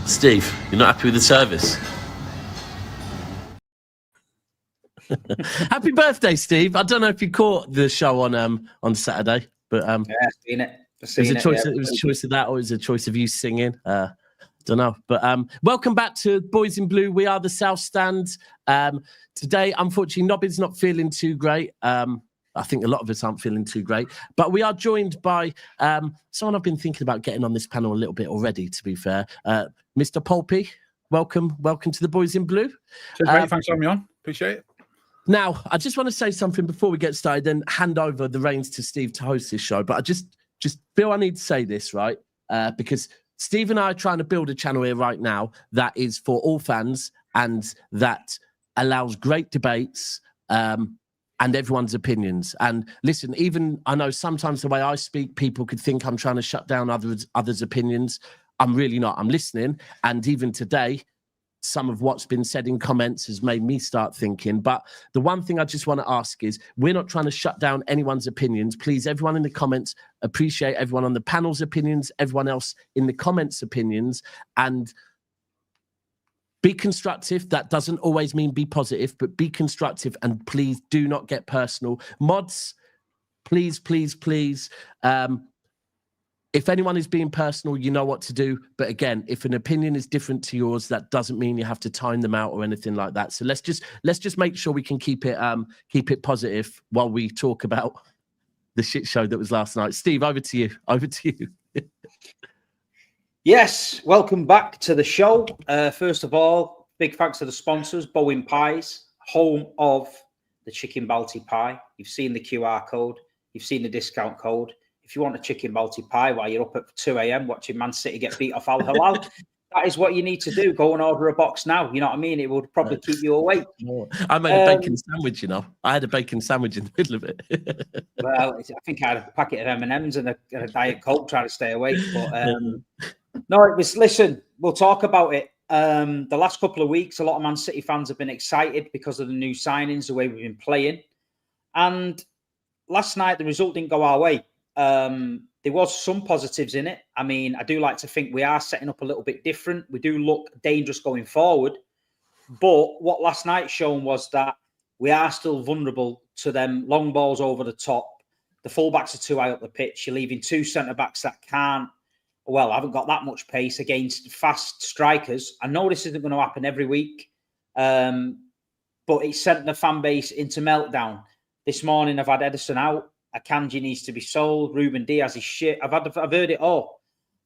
Steve, you're not happy with the service? Happy birthday, Steve. I don't know if you caught the show on Saturday, but yeah, I've seen it. It was a choice of that, or was it a choice of you singing? Don't know. But welcome back to Boys in Blue. We are the South Stand. Today, unfortunately, Nobby's not feeling too great. I think a lot of us aren't feeling too great. But we are joined by someone I've been thinking about getting on this panel a little bit already, to be fair. Mr. Polpy, welcome to the Boys in Blue. Great, thanks for having me on. Appreciate it. Now, I just want to say something before we get started, then hand over the reins to Steve to host this show. But I just feel I need to say this, right? Because Steve and I are trying to build a channel here right now that is for all fans and that allows great debates and everyone's opinions. And listen, even I know sometimes the way I speak, people could think I'm trying to shut down others' opinions. I'm really not. I'm listening. And even today, some of what's been said in comments has made me start thinking. But the one thing I just want to ask is, we're not trying to shut down anyone's opinions. Please, everyone in the comments, appreciate everyone on the panel's opinions, everyone else in the comments' opinions, and be constructive. That doesn't always mean be positive, but be constructive, and please do not get personal. Mods, please. If anyone is being personal, you know what to do. But again, if an opinion is different to yours, that doesn't mean you have to time them out or anything like that. So let's just make sure we can keep it positive while we talk about the shit show that was last night. Steve, over to you. Yes, welcome back to the show. First of all, big thanks to the sponsors, Bowen Pies, home of the chicken balti pie. You've seen the QR code. You've seen the discount code. If you want a chicken balti pie while you're up at 2 a.m. watching Man City get beat off Al Hilal, that is what you need to do. Go and order a box now. You know what I mean? It would probably keep you awake. I made a bacon sandwich, you know. I had a bacon sandwich in the middle of it. Well, I think I had a packet of M&Ms and a Diet Coke trying to stay awake. But no, it was, listen, we'll talk about it. The last couple of weeks, a lot of Man City fans have been excited because of the new signings, the way we've been playing. And last night, the result didn't go our way. There was some positives in it. I mean, I do like to think we are setting up a little bit different. We do look dangerous going forward. But what last night shown was that we are still vulnerable to them long balls over the top. The fullbacks are too high up the pitch. You're leaving two centre-backs that haven't got that much pace against fast strikers. I know this isn't going to happen every week, but it sent the fan base into meltdown. This morning, I've had Ederson out. Akanji needs to be sold. Ruben Diaz is shit. I've heard it all.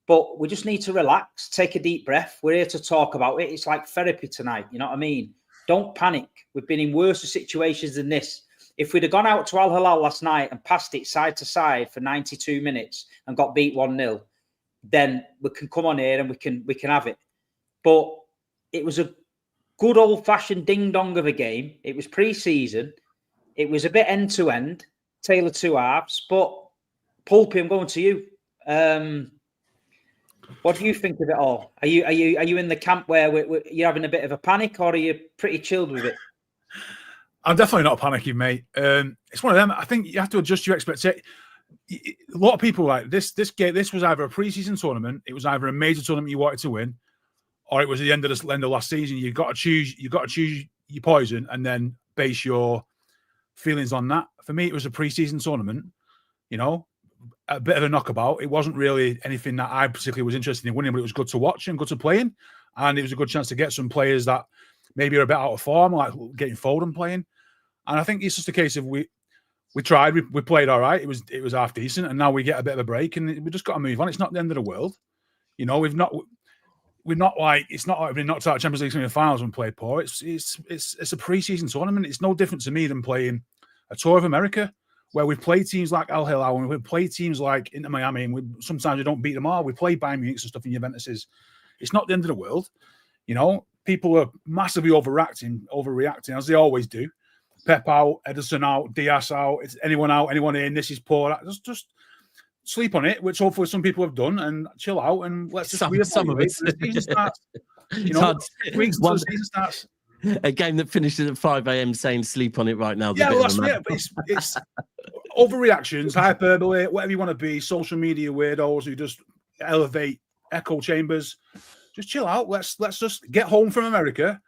But we just need to relax, take a deep breath. We're here to talk about it. It's like therapy tonight. You know what I mean? Don't panic. We've been in worse situations than this. If we'd have gone out to Al Hilal last night and passed it side to side for 92 minutes and got beat 1-0, then we can come on here and we can have it. But it was a good old-fashioned ding-dong of a game. It was pre-season. It was a bit end-to-end. Tale of two halves, but Pulpy, I'm going to you. What do you think of it all? Are you in the camp where you're having a bit of a panic, or are you pretty chilled with it? I'm definitely not panicking, mate. It's one of them. I think you have to adjust your expectations. A lot of people like this game. This was either a pre-season tournament, it was either a major tournament you wanted to win, or it was the end of last season. You've got to choose your poison and then base your feelings on that. For me, it was a pre-season tournament, you know, a bit of a knockabout. It wasn't really anything that I particularly was interested in winning, but it was good to watch and good to play in. And it was a good chance to get some players that maybe are a bit out of form, like getting Foden playing. And I think it's just a case of we tried, we played all right. It was half decent, and now we get a bit of a break, and we just got to move on. It's not the end of the world, you know. We're not like, it's not like we've been knocked out of Champions League semi-finals and played poor. It's a pre-season tournament. It's no different to me than playing a tour of America, where we've played teams like Al Hilal and we've played teams like Inter Miami, and sometimes we don't beat them all. We play Bayern Munich and stuff in Juventus. It's not the end of the world, you know. People are massively overreacting as they always do, Pep out, Ederson out, Diaz out. It's anyone out, anyone in. This is poor. Just sleep on it, which hopefully some people have done, and chill out and let's just Some of reevaluate us. when the season starts. It's hard. weeks until the season starts. A game that finishes at 5 a.m. saying sleep on it right now. Yeah, well, that's it. But it's overreactions, hyperbole, whatever you want to be. Social media weirdos who just elevate echo chambers. Just chill out. Let's just get home from America,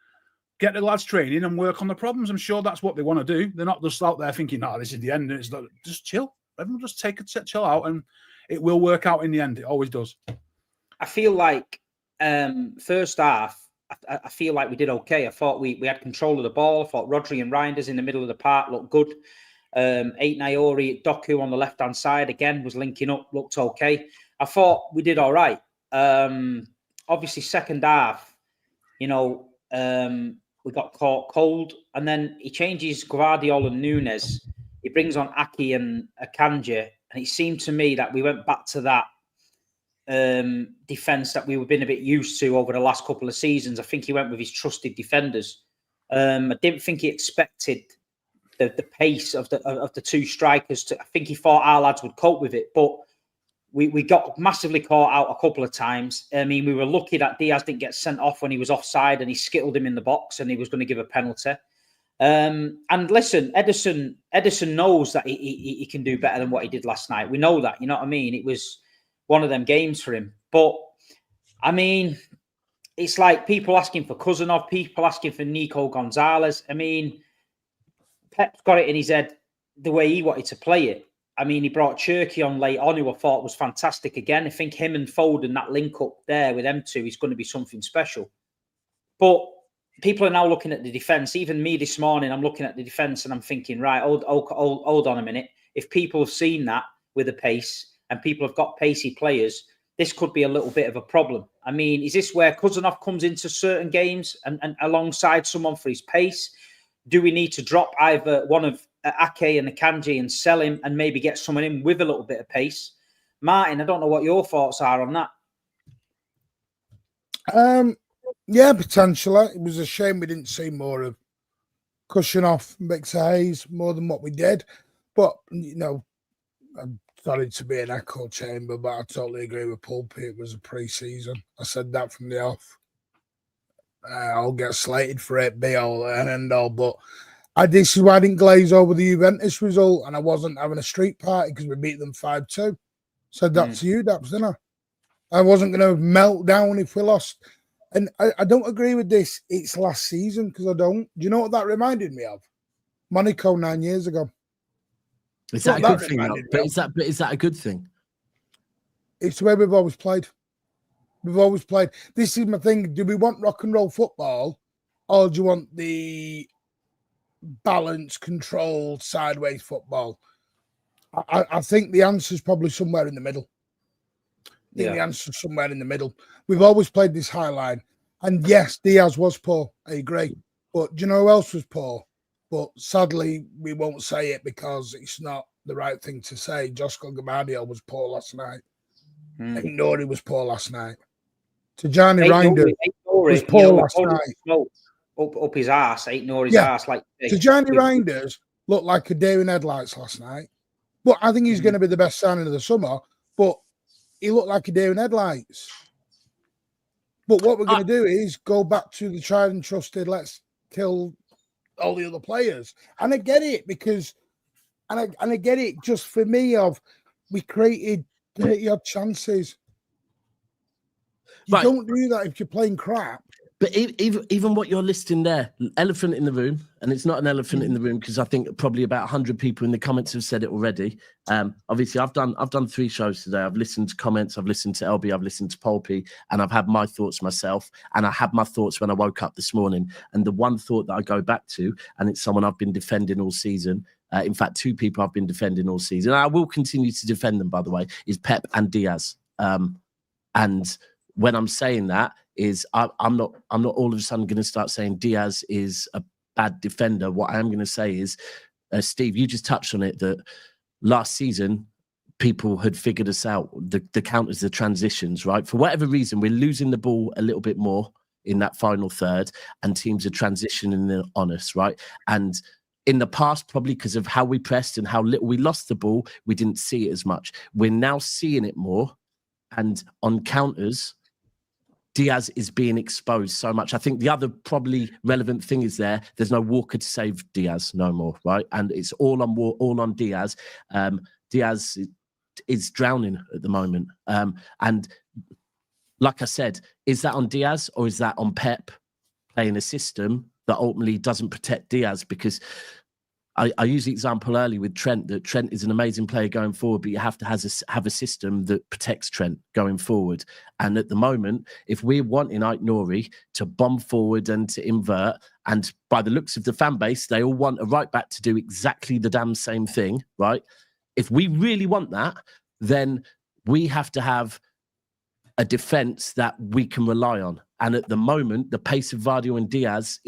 get the lads training, and work on the problems. I'm sure that's what they want to do. They're not just out there thinking, "No, this is the end." It's not, just chill. Everyone just take a chill out, and it will work out in the end. It always does. I feel like first half, I feel like we did okay. I thought we had control of the ball. I thought Rodri and Reijnders in the middle of the park looked good. Ait Nouri, Doku on the left-hand side, again, was linking up, looked okay. I thought we did all right. Obviously, second half, we got caught cold. And then he changes Guardiola and Nunes. He brings on Ake and Akanji. And it seemed to me that we went back to that defence that we've been a bit used to over the last couple of seasons. I think he went with his trusted defenders. I didn't think he expected the pace of the two strikers. I think he thought our lads would cope with it, but we got massively caught out a couple of times. I mean, we were lucky that Diaz didn't get sent off when he was offside and he skittled him in the box and he was going to give a penalty. And listen, Ederson knows that he can do better than what he did last night. We know that, you know what I mean? It was one of them games for him. But, I mean, it's like people asking for Cousinov, people asking for Nico Gonzalez. I mean, Pep's got it in his head the way he wanted to play it. I mean, he brought Cherki on late on, who I thought was fantastic again. I think him and Foden, that link up there with them two, is going to be something special. But people are now looking at the defence. Even me this morning, I'm looking at the defence and I'm thinking, right, hold on a minute. If people have seen that with the pace and people have got pacey players, this could be a little bit of a problem. I mean, is this where Cousinov comes into certain games and alongside someone for his pace? Do we need to drop either one of Ake and Akanji and sell him and maybe get someone in with a little bit of pace? Martin, I don't know what your thoughts are on that. Yeah, potentially. It was a shame we didn't see more of Kushinoff and Victor Hayes more than what we did. But, I'm sorry to be an echo chamber, but I totally agree with Pulpy. It was a pre-season. I said that from the off. I'll get slated for it, be all and end all. But this is why I didn't glaze over the Juventus result, and I wasn't having a street party because we beat them 5-2. Said that to you, Daps, didn't I? I wasn't going to melt down if we lost. And I don't agree with this. It's last season because I don't. Do you know what that reminded me of? Monaco 9 years ago. Is that a good thing? But is that a good thing? It's the way we've always played. We've always played. This is my thing. Do we want rock and roll football, or do you want the balanced, controlled, sideways football? I think the answer is probably somewhere in the middle. The answer is somewhere in the middle. We've always played this high line. And yes, Diaz was poor. I agree. But do you know who else was poor? But sadly, we won't say it because it's not the right thing to say. Josko Gabadio was poor last night. Ait Nouri was poor last night. Tijani Reijnders was poor last night. Up his ass, Ait Nouri's ass. Tijani Reijnders looked like a deer in headlights last night. But I think he's going to be the best signing of the summer. But he looked like a deer in headlights. But what we're going to do is go back to the tried and trusted, let's kill all the other players. And I get it because, and I get it just for me we created 30-odd chances. You don't do that if you're playing crap. But even what you're listing there, elephant in the room, and it's not an elephant in the room because I think probably about 100 people in the comments have said it already. Obviously, I've done 3 shows today. I've listened to comments, I've listened to LB, I've listened to Pulpy, and I've had my thoughts myself. And I had my thoughts when I woke up this morning. And the one thought that I go back to, and it's someone I've been defending all season. In fact, 2 people I've been defending all season. And I will continue to defend them, by the way, is Pep and Diaz. And when I'm saying that, I'm not all of a sudden going to start saying Diaz is a bad defender. What I am going to say is, Steve, you just touched on it, that last season people had figured us out, the counters, the transitions, right? For whatever reason, we're losing the ball a little bit more in that final third and teams are transitioning on us, right? And in the past, probably because of how we pressed and how little we lost the ball, we didn't see it as much. We're now seeing it more. And on counters, Diaz is being exposed so much. I think the other probably relevant thing is there's no Walker to save Diaz no more, right? And it's all on Diaz. Diaz is drowning at the moment. And like I said, is that on Diaz or is that on Pep playing a system that ultimately doesn't protect Diaz? Because I used the example early with Trent, that Trent is an amazing player going forward, but you have to have a system that protects Trent going forward. And at the moment, if we're wanting Ait Nouri to bomb forward and to invert, and by the looks of the fan base, they all want a right back to do exactly the damn same thing, right? If we really want that, then we have to have a defence that we can rely on. And at the moment, the pace of Vardy and Diaz,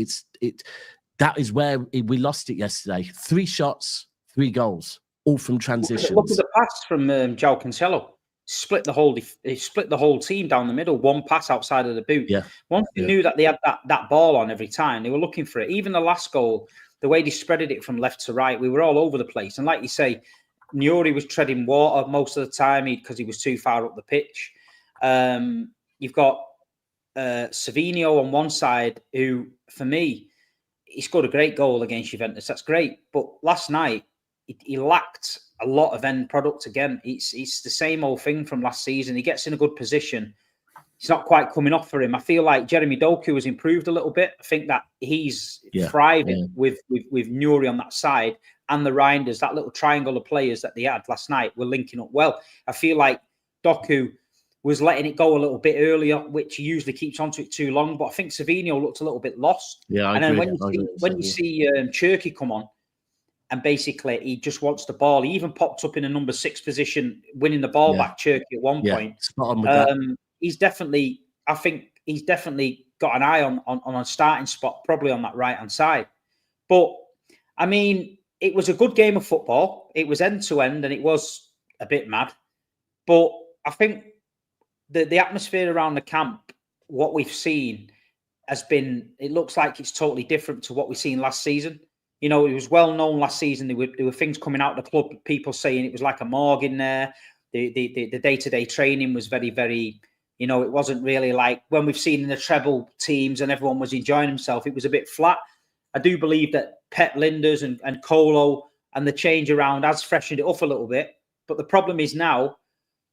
that is where we lost it yesterday. 3 shots, 3 goals, all from transitions. Look at the pass from João Cancelo. Split the whole team down the middle. 1 pass outside of the boot. Yeah. Once they knew that they had that ball on every time, they were looking for it. Even the last goal, the way they spreaded it from left to right, we were all over the place. And like you say, Nouri was treading water most of the time because he was too far up the pitch. You've got Savinho on one side, who, for me, he scored a great goal against Juventus. That's great. But last night, he lacked a lot of end product again. It's the same old thing from last season. He gets in a good position. It's not quite coming off for him. I feel like Jeremy Doku has improved a little bit. I think that he's thriving with Nouri on that side, and the Reijnders, that little triangle of players that they had last night, were linking up well. I feel like Doku was letting it go a little bit earlier, which he usually keeps onto it too long. But I think Savinho looked a little bit lost. Yeah, I and agree. then when you see Cherki come on, and basically he just wants the ball. He even popped up in a number 6 position, winning the ball back, Cherki, at one point. Spot on with that. He's definitely, I think he's definitely got an eye on a starting spot, probably on that right-hand side. But, I mean, it was a good game of football. It was end-to-end, and it was a bit mad. But I think the atmosphere around the camp, what we've seen, it looks like it's totally different to what we've seen last season. You know, it was well known last season. There were things coming out of the club, people saying it was like a morgue in there. The day-to-day training was very, very, you know, it wasn't really like when we've seen in the treble teams and everyone was enjoying himself. It was a bit flat. I do believe that Pep Linders and Colo and the change around has freshened it up a little bit. But the problem is now,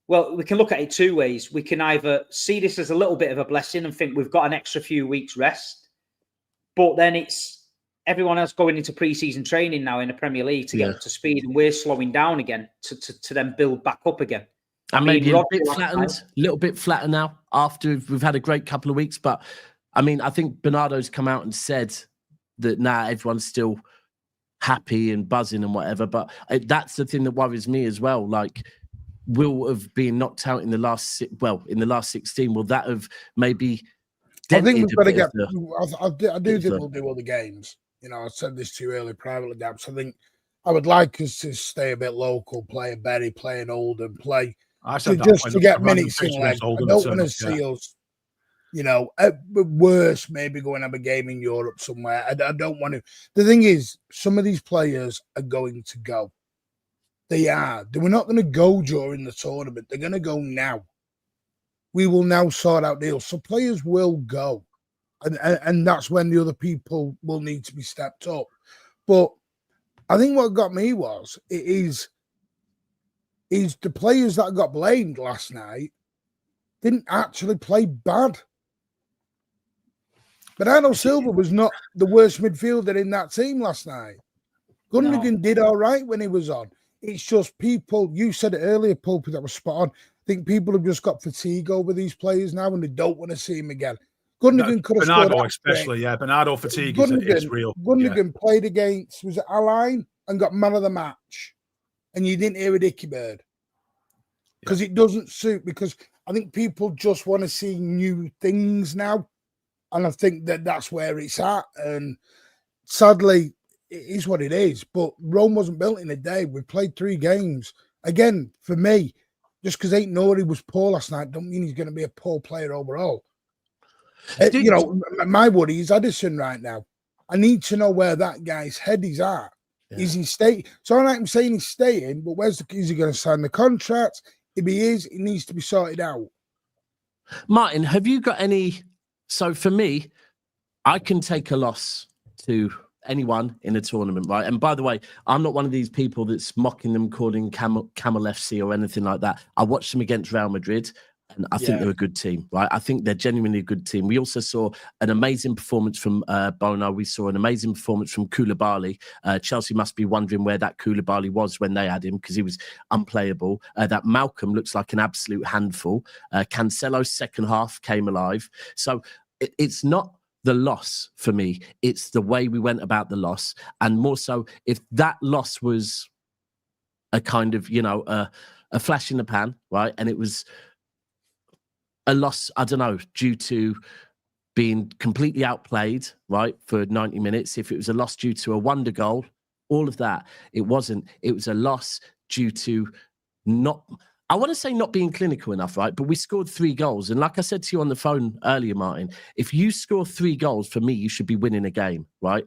well, we can look at it 2 ways. We can either see this as a little bit of a blessing and think we've got an extra few weeks rest, but then it's everyone else going into pre-season training now in the Premier League to get up to speed, and we're slowing down again to then build back up again. And maybe a little bit flatter now after we've had a great couple of weeks. But I mean, I think Bernardo's come out and said that everyone's still happy and buzzing and whatever. But that's the thing that worries me as well. Like, will have been knocked out in the last 16. Will that have maybe? I think we've got to get. I do think we'll do all the games. You know, I said this to you earlier privately, Dabs. I think I would like us to stay a bit local, play a Berry, play an Oldham, play to get minutes in leg. I don't want to see us, you know, at worst, maybe go and have a game in Europe somewhere. I don't want to. The thing is, some of these players are going to go. They are. They were not going to go during the tournament. They're going to go now. We will now sort out deals. So players will go. And that's when the other people will need to be stepped up. But I think what got me is the players that got blamed last night didn't actually play bad. Bernardo Silva was not the worst midfielder in that team last night. Gundogan did all right when he was on. It's just people, you said it earlier, Pulpy, that was spot on. I think people have just got fatigue over these players now and they don't want to see him again. Gundogan could have scored. Bernardo especially, Bernardo fatigue is real. Gundogan played against, was it Align, and got man of the match. And you didn't hear a dicky bird. Because it doesn't suit, because I think people just want to see new things now. And I think that's where it's at. And sadly, it is what it is. But Rome wasn't built in a day. We played 3 games. Again, for me, just because Ait Nouri was poor last night, don't mean he's going to be a poor player overall. You know, my worry is Ederson right now. I need to know where that guy's head is at. Is he staying? So I'm saying he's staying, but is he going to sign the contract? If he is, it needs to be sorted out. Martin, have you got any? So for me, I can take a loss to anyone in a tournament, right? And by the way, I'm not one of these people that's mocking them, calling Camel FC or anything like that. I watched them against Real Madrid, and I think they're a good team, right? I think they're genuinely a good team. We also saw an amazing performance from Bono. We saw an amazing performance from Koulibaly. Chelsea must be wondering where that Koulibaly was when they had him, because he was unplayable. That Malcolm looks like an absolute handful. Cancelo's second half came alive. So it's not the loss for me. It's the way we went about the loss. And more so, if that loss was a kind of, a flash in the pan, right? And it was a loss, I don't know, due to being completely outplayed, right, for 90 minutes. If it was a loss due to a wonder goal, all of that, it wasn't. It was a loss due to I want to say not being clinical enough, right? But we scored 3 goals. And like I said to you on the phone earlier, Martin, if you score 3 goals, for me, you should be winning a game, right?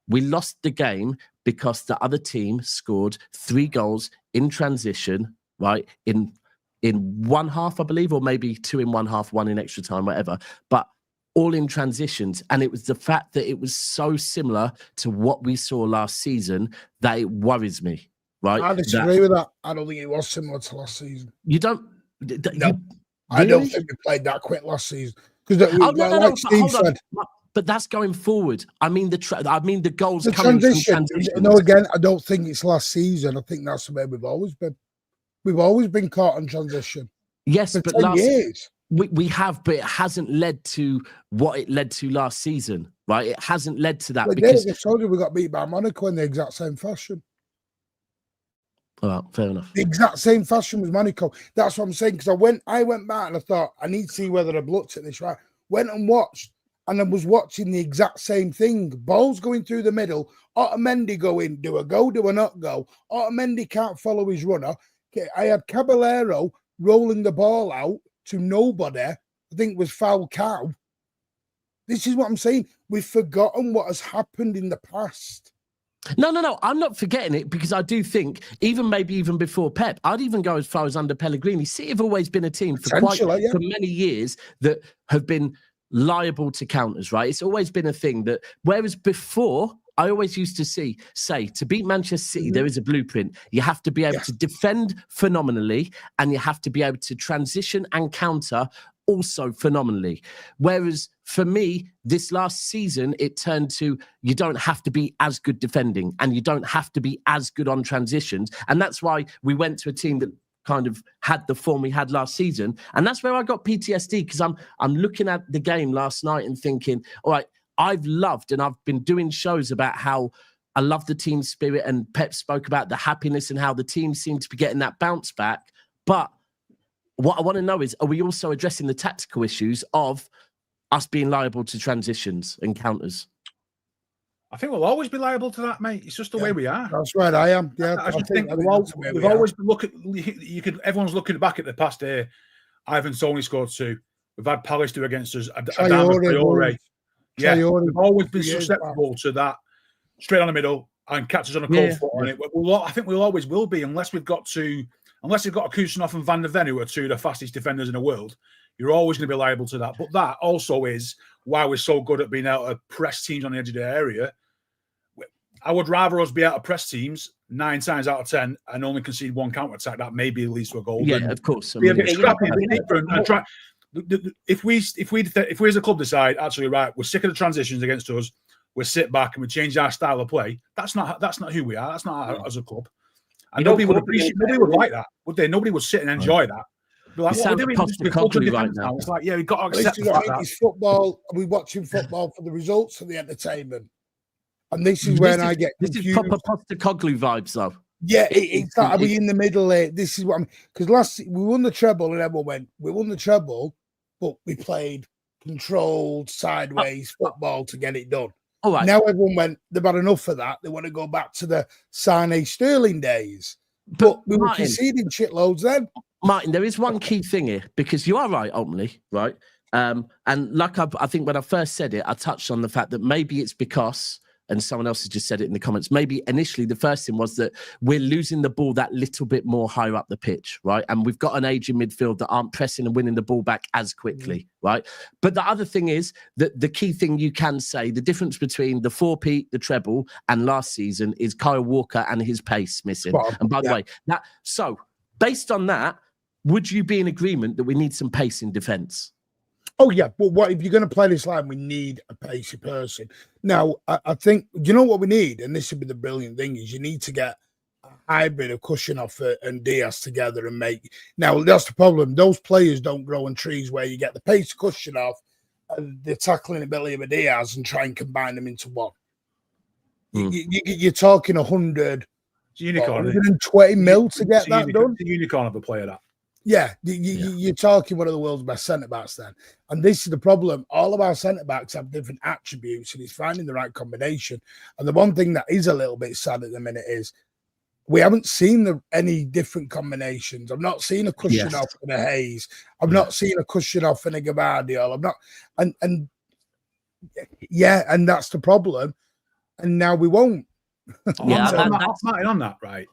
We lost the game because the other team scored 3 goals in transition, right? In one half, I believe, or maybe 2 in one half, 1 in extra time, whatever. But all in transitions. And it was the fact that it was so similar to what we saw last season that it worries me, right? I disagree with that. I don't think it was similar to last season. You don't? No, I don't think we played that quick last season. Because Steve said, but that's going forward. I mean the goals the coming transition. from transition. No, again, I don't think it's last season. I think that's the way we've always been. We've always been caught on transition. Yes, for but 10 years. We have, but it hasn't led to what it led to last season, right? It hasn't led to that because I told you we got beat by Monaco in the exact same fashion. Well, fair enough. The exact same fashion was Monaco. That's what I'm saying. Because I went back and I thought I need to see whether I've looked at this right. Went and watched, and I was watching the exact same thing. Balls going through the middle. Otamendi going, do a go, do a not go. Otamendi can't follow his runner. I had Caballero rolling the ball out to nobody. I think it was Falcao. This is what I'm saying. We've forgotten what has happened in the past. No. I'm not forgetting it, because I do think maybe even before Pep, I'd even go as far as under Pellegrini. City have always been a team for many years that have been liable to counters, right? It's always been a thing that, whereas before, I always used to say to beat Manchester City, there is a blueprint. You have to be able to defend phenomenally, and you have to be able to transition and counter also phenomenally. Whereas for me, this last season, it turned to, you don't have to be as good defending, and you don't have to be as good on transitions. And that's why we went to a team that kind of had the form we had last season. And that's where I got PTSD, because I'm looking at the game last night and thinking, all right, I've loved, and I've been doing shows about how I love the team spirit, and Pep spoke about the happiness and how the team seemed to be getting that bounce back. But what I want to know is, are we also addressing the tactical issues of us being liable to transitions and counters? I think we'll always be liable to that, mate. It's just the way we are. That's right, I am. Yeah, I think we've always been looking. Everyone's looking back at the past here. Ivan Toney scored 2. We've had Palace do against us. Traore. Yeah, we've always been susceptible to that straight on the middle and catch us on a cold foot on it. I think we always will be, unless we've got Kusanov and Van der Ven, who are 2 of the fastest defenders in the world. You're always going to be liable to that. But that also is why we're so good at being able to press teams on the edge of their area. I would rather us be able to press teams 9 times out of 10 and only concede 1 counter attack. That maybe leads to a goal. Yeah, of course. Be a bit scrappy, different, and try. If we as a club decide, actually, right, we're sick of the transitions against us, we sit back and we change our style of play. That's not who we are. That's not as a club. And nobody would like that, would they? Nobody would sit and enjoy that. Like, what we're doing right now. It's like, we've got to accept that. It's football. Are we watching football for the results and the entertainment? And this is when I get confused. This is proper Postecoglou vibes, though. Yeah, it's like, are we in the middle there? This is what I'm... Because we won the treble, and everyone went, we won the treble, but we played controlled, sideways football to get it done. All right. Now everyone went, they've had enough of that. They want to go back to the Sane Sterling days. But we were conceding shitloads then. Martin, there is one key thing here, because you are right, ultimately, right? And like I think when I first said it, I touched on the fact that maybe it's because and someone else has just said it in the comments, maybe initially the first thing was that we're losing the ball that little bit more higher up the pitch, right? And we've got an age in midfield that aren't pressing and winning the ball back as quickly, right? But the other thing is that the key thing you can say, the difference between the 4-peat, the treble, and last season is Kyle Walker and his pace missing. And by the way, based on that, would you be in agreement that we need some pace in defence? Oh, yeah. But what if you're going to play this line, we need a pacey person. Now, I think, you know what we need? And this would be the brilliant thing, is you need to get a hybrid of Kushinoff and Diaz together and make... Now, that's the problem. Those players don't grow on trees where you get the pace of Kushinoff and the tackling ability of a Diaz and try and combine them into one. You're talking 120 mil to get that done. The unicorn of a player, that. Yeah, you're talking one of the world's best centre-backs then. And this is the problem. All of our centre-backs have different attributes, and it's finding the right combination. And the one thing that is a little bit sad at the minute is we haven't seen any different combinations. I've not seen a Kushinoff and a Hayes. I've not seen a Kushinoff and a Gvardiol. I've not... And that's the problem. And now we won't. I'm not on that, right?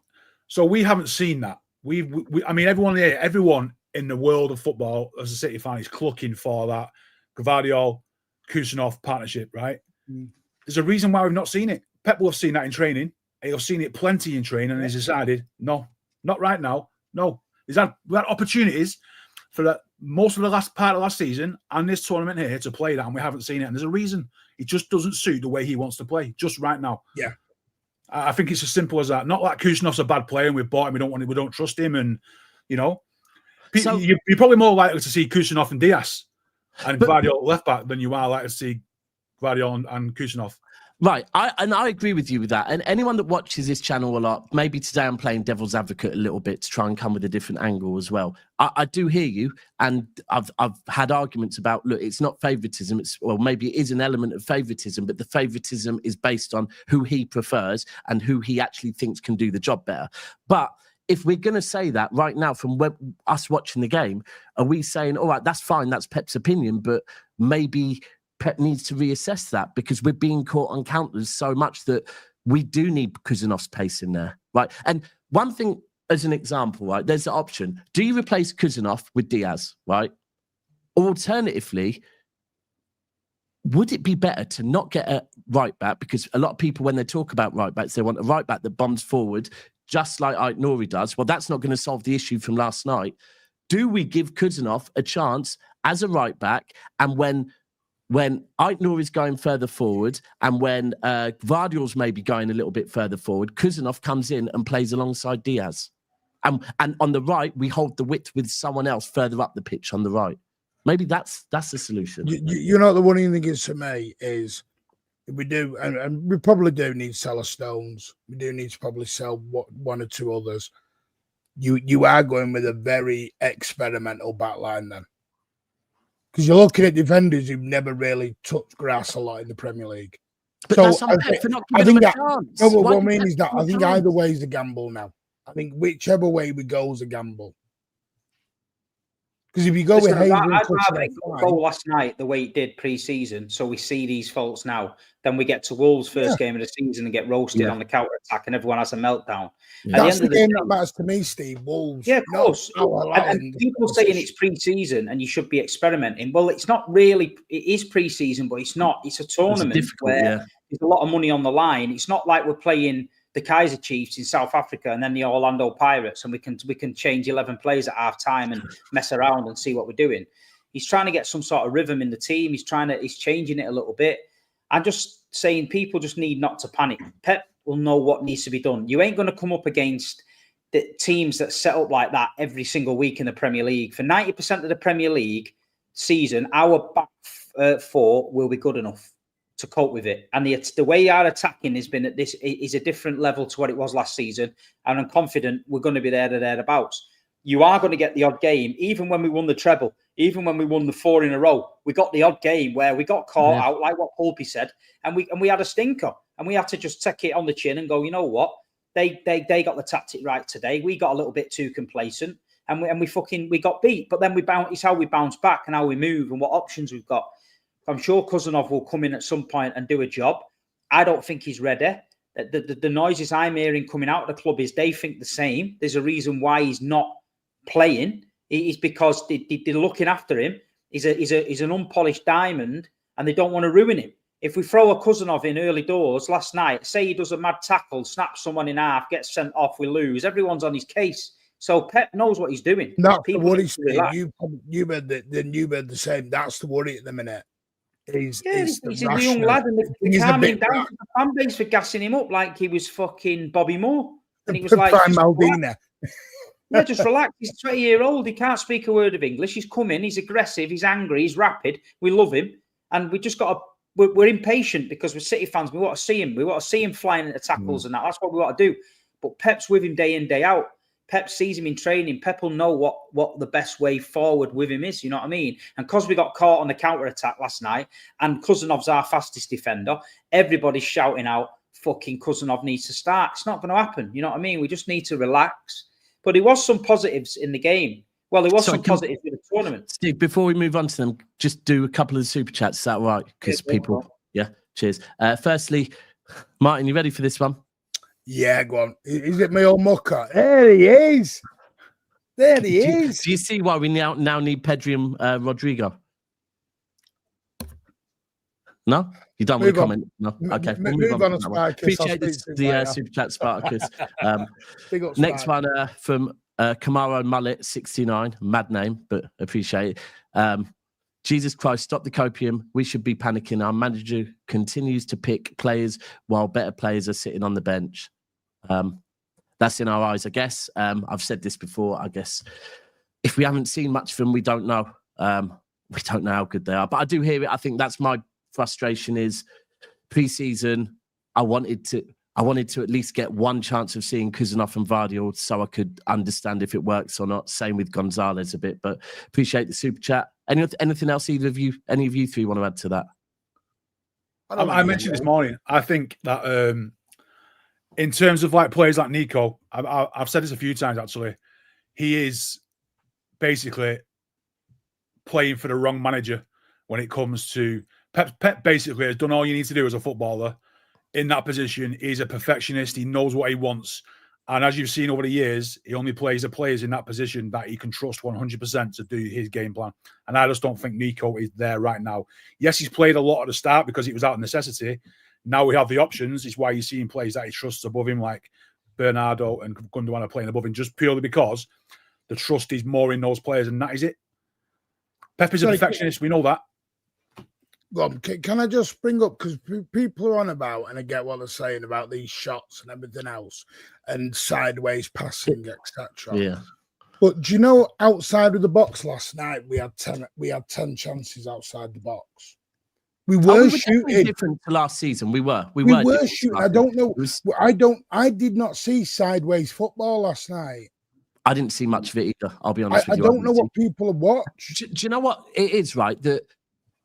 So we haven't seen that. I mean, everyone in the world of football as a City fan is clucking for that Gvardiol, Kusanov partnership, right? There's a reason why we've not seen it. Pep will have seen that in training. He'll have seen it plenty in training, and he's decided, no, not right now. No, we had opportunities for that most of the last part of last season and this tournament here to play that, and we haven't seen it. And there's a reason. It just doesn't suit the way he wants to play just right now. Yeah. I think it's as simple as that. Not like Kusanov's a bad player and we've bought him, we don't trust him, and you're probably more likely to see Kusanov and Diaz and Gvardiol left back than you are likely to see Gvardiol and Kusanov. Right, I agree with you with that. And anyone that watches this channel a lot, maybe today I'm playing devil's advocate a little bit to try and come with a different angle as well. I do hear you, and I've had arguments about, look, it's not favouritism. Maybe it is an element of favouritism, but the favouritism is based on who he prefers and who he actually thinks can do the job better. But if we're going to say that right now from us watching the game, are we saying, all right, that's fine, that's Pep's opinion, but maybe Pep needs to reassess that because we're being caught on counters so much that we do need Kusanov's pace in there, right? And one thing as an example, right, there's the option. Do you replace Kusanov with Diaz, right? Or alternatively, would it be better to not get a right back? Because a lot of people, when they talk about right backs, they want a right back that bombs forward, just like Ait Nouri does. Well, that's not going to solve the issue from last night. Do we give Kusanov a chance as a right back, and when Ait Nouri is going further forward and when Gvardiol's maybe going a little bit further forward, Kusanov comes in and plays alongside Diaz. And on the right, we hold the width with someone else further up the pitch on the right. Maybe that's the solution. You know, the one thing is to me is we do, and we probably do need seller Stones. We do need to probably sell one or two others. You are going with a very experimental backline then. Because you're looking at defenders who've never really touched grass a lot in the Premier League. But that's on Pep for not giving them a chance. No, but what I mean is that I think either way is a gamble now. I think whichever way we go is a gamble. Because if you go with Hayes, I'd rather it go last night the way it did pre-season, so we see these faults now. Then we get to Wolves' first game of the season and get roasted on the counter attack, and everyone has a meltdown. That's the game that matters to me, Steve. Wolves. Yeah, of course. And people saying it's pre-season and you should be experimenting. Well, it's not really. It is pre-season, but it's not. It's a tournament where there's a lot of money on the line. It's not like we're playing the Kaiser Chiefs in South Africa and then the Orlando Pirates, and we can change 11 players at half time and mess around and see what we're doing. He's trying to get some sort of rhythm in the team. He's changing it a little bit. I'm just saying people just need not to panic. Pep will know what needs to be done. You ain't going to come up against the teams that set up like that every single week in the Premier League. For 90% of the Premier League season, our back four will be good enough to cope with it. And the way our attacking has been at this is a different level to what it was last season. And I'm confident we're going to be there or thereabouts. You are going to get the odd game, even when we won the treble, even when we won the 4 in a row. We got the odd game where we got caught out, like what Pulpy said, and we had a stinker, and we had to just take it on the chin and go, you know what? They got the tactic right today. We got a little bit too complacent, and we got beat. But then it's how we bounce back and how we move and what options we've got. I'm sure Kusanov will come in at some point and do a job. I don't think he's ready. The noises I'm hearing coming out of the club is they think the same. There's a reason why he's not playing. It's because they're looking after him. He's an unpolished diamond, and they don't want to ruin him. If we throw a Cousinov in early doors last night, say he does a mad tackle, snaps someone in half, gets sent off, we lose. Everyone's on his case. So Pep knows what he's doing. That's the worry, Steve. You made the same. That's the worry at the minute. He's a young lad, and they calming down the fan base for gassing him up like he was fucking Bobby Moore. And he was like, Maldini. Yeah, just relax. He's 20-year-old. He can't speak a word of English. He's come in. He's aggressive. He's angry. He's rapid. We love him, and we just got to. We're impatient because we're City fans. We want to see him. We want to see him flying into tackles and that. That's what we want to do. But Pep's with him day in, day out. Pep sees him in training. Pep will know what the best way forward with him is. You know what I mean? And because we got caught on the counter-attack last night, and Cousinov's our fastest defender, everybody's shouting out, fucking Cousinov needs to start. It's not going to happen. You know what I mean? We just need to relax. But there was some positives in the game. Well, there was some positives in the tournament. Steve, before we move on to them, just do a couple of the super chats. Is that right? Because cheers. Firstly, Martin, you ready for this one? Yeah, go on. Is it my old mucker? There he is. There he is. Do you see why we now need Pedri and Rodrigo? No? You don't want to comment? No? Okay. We'll move on. Appreciate the super chat, Spartacus. Next one from Camaro Mullet 69, mad name, but appreciate it. Jesus Christ, stop the copium. We should be panicking. Our manager continues to pick players while better players are sitting on the bench. That's in our eyes, I guess. I've said this before. I guess if we haven't seen much of them, we don't know. We don't know how good they are. But I do hear it. I think that's my frustration is pre-season. I wanted to at least get one chance of seeing Cousinov and Vardy so I could understand if it works or not. Same with Gonzalez a bit, but appreciate the super chat. Anything else any of you three want to add to that? I mentioned this morning, I think that in terms of like players like Nico, I've said this a few times actually, he is basically playing for the wrong manager when it comes to Pep basically has done all you need to do as a footballer. In that position, he's a perfectionist. He knows what he wants. And as you've seen over the years, he only plays the players in that position that he can trust 100% to do his game plan. And I just don't think Nico is there right now. Yes, he's played a lot at the start because it was out of necessity. Now we have the options. It's why you're seeing players that he trusts above him, like Bernardo and Gundogan are playing above him, just purely because the trust is more in those players, and that is it. Pep is a perfectionist. We know that. Can I just bring up, because people are on about, and I get what they're saying about these shots and everything else, and sideways passing, etc. Yeah. But do you know, outside of the box last night, we had 10 chances outside the box. We were shooting different to last season. We were shooting. I don't know. I did not see sideways football last night. I didn't see much of it either. I'll be honest with you. I don't know what people have watched. Do you know what it is, right? That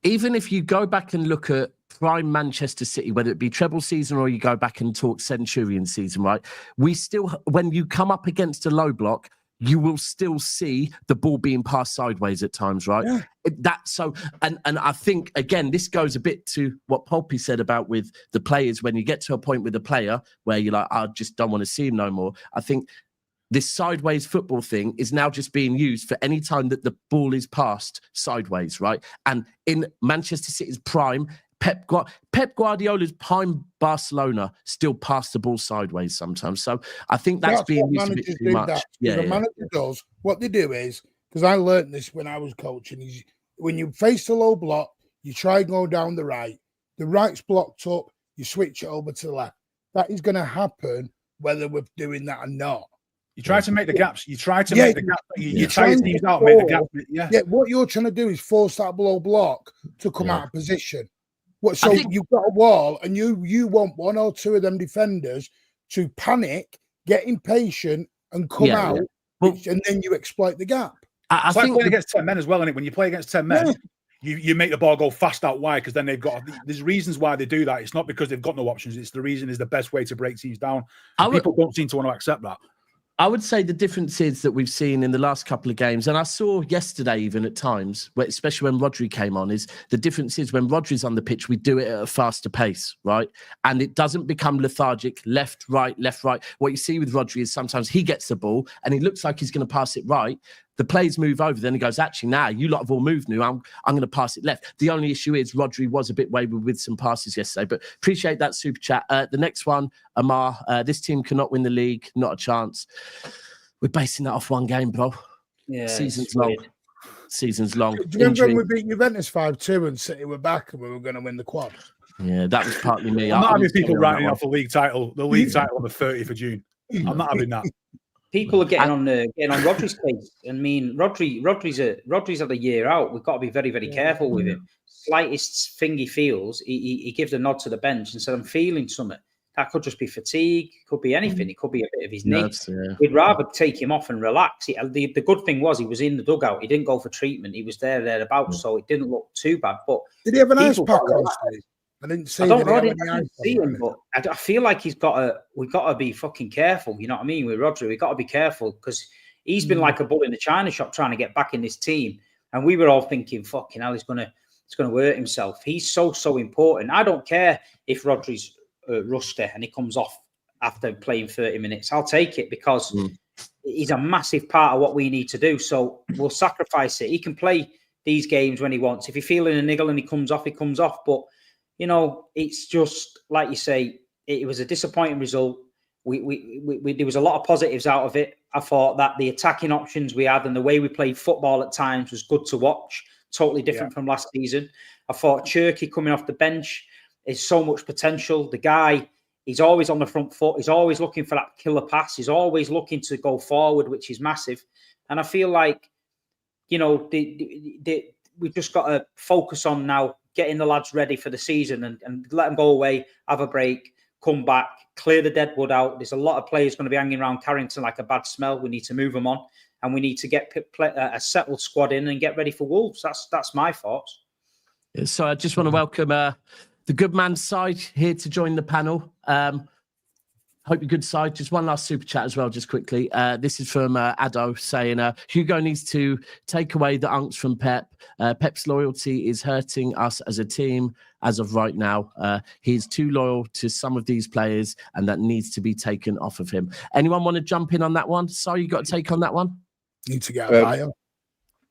even if you go back and look at prime Manchester City, whether it be treble season or you go back and talk Centurion season, right? We still, when you come up against a low block, you will still see the ball being passed sideways at times, right? Yeah. And I think, again, this goes a bit to what Poppy said about with the players. When you get to a point with a player where you're like, I just don't want to see him no more. I think this sideways football thing is now just being used for any time that the ball is passed sideways, right? And in Manchester City's prime, Pep Guardiola's prime Barcelona still pass the ball sideways sometimes. So I think that's being used a bit too much. The manager does. What they do is, because I learned this when I was coaching, is when you face the low block, you try and go down the right. The right's blocked up, you switch it over to the left. That is going to happen whether we're doing that or not. You try to make the gaps. You try to make the gap. You try to tease out, make the gap. Yeah. What you're trying to do is force that low block to come out of position. So you've got a wall, and you want one or two of them defenders to panic, get impatient, and come out, and then you exploit the gap. I think playing against 10 men as well, isn't it? When you play against 10 men, you make the ball go fast out wide, because then there's reasons why they do that. It's not because they've got no options. It's the reason is the best way to break teams down. People don't seem to want to accept that. I would say the differences that we've seen in the last couple of games, and I saw yesterday even at times, especially when Rodri came on, is the difference is when Rodri's on the pitch, we do it at a faster pace, right? And it doesn't become lethargic, left, right. What you see with Rodri is sometimes he gets the ball and he looks like he's going to pass it right. The players move over, then he goes, actually, now you lot have all moved now. I'm going to pass it left. The only issue is Rodri was a bit wayward with some passes yesterday, but appreciate that super chat. The next one, Amar, this team cannot win the league, not a chance. We're basing that off one game, bro. Yeah, Season's long. Season's long. Do you remember when we beat Juventus 5-2 and City were back and we were going to win the quad? Yeah, that was partly me. I'm not having people writing off the league title on the 30th of June. I'm not having that. People are getting on Rodri's case. I mean, Rodri's had a year out. We've got to be very, very careful with him. Slightest thing he feels, he gives a nod to the bench and said, "I'm feeling something." That could just be fatigue. Could be anything. It could be a bit of his knee. We'd rather take him off and relax. The good thing was he was in the dugout. He didn't go for treatment. He was thereabouts, so it didn't look too bad. But did he have an ice pack on stage? I didn't see. I didn't see him, but I feel like we've got to be fucking careful. You know what I mean? With Rodri, we've got to be careful because he's been like a bull in the china shop trying to get back in this team, and we were all thinking, "Fucking hell, he's gonna hurt himself." He's so important. I don't care if Rodri's rusty and he comes off after playing 30 minutes. I'll take it because he's a massive part of what we need to do. So we'll sacrifice it. He can play these games when he wants. If he's feeling a niggle and he comes off, he comes off. But you know, it's just like you say, it was a disappointing result. There was a lot of positives out of it. I thought that the attacking options we had and the way we played football at times was good to watch. Totally different from last season. I thought Cherki coming off the bench is so much potential. The guy, he's always on the front foot. He's always looking for that killer pass. He's always looking to go forward, which is massive. And I feel like, you know, we've just got to focus on now getting the lads ready for the season and let them go away, have a break, come back, clear the deadwood out. There's a lot of players going to be hanging around Carrington like a bad smell. We need to move them on and we need to get a settled squad in and get ready for Wolves. That's my thoughts. So I just want to welcome the good man's side here to join the panel. Hope you're good side. Just one last super chat as well, just quickly. This is from Ado saying, Hugo needs to take away the angst from Pep. Pep's loyalty is hurting us as a team as of right now. He's too loyal to some of these players and that needs to be taken off of him. Anyone want to jump in on that one? Sorry, you got to take on that one? Need to get a bio.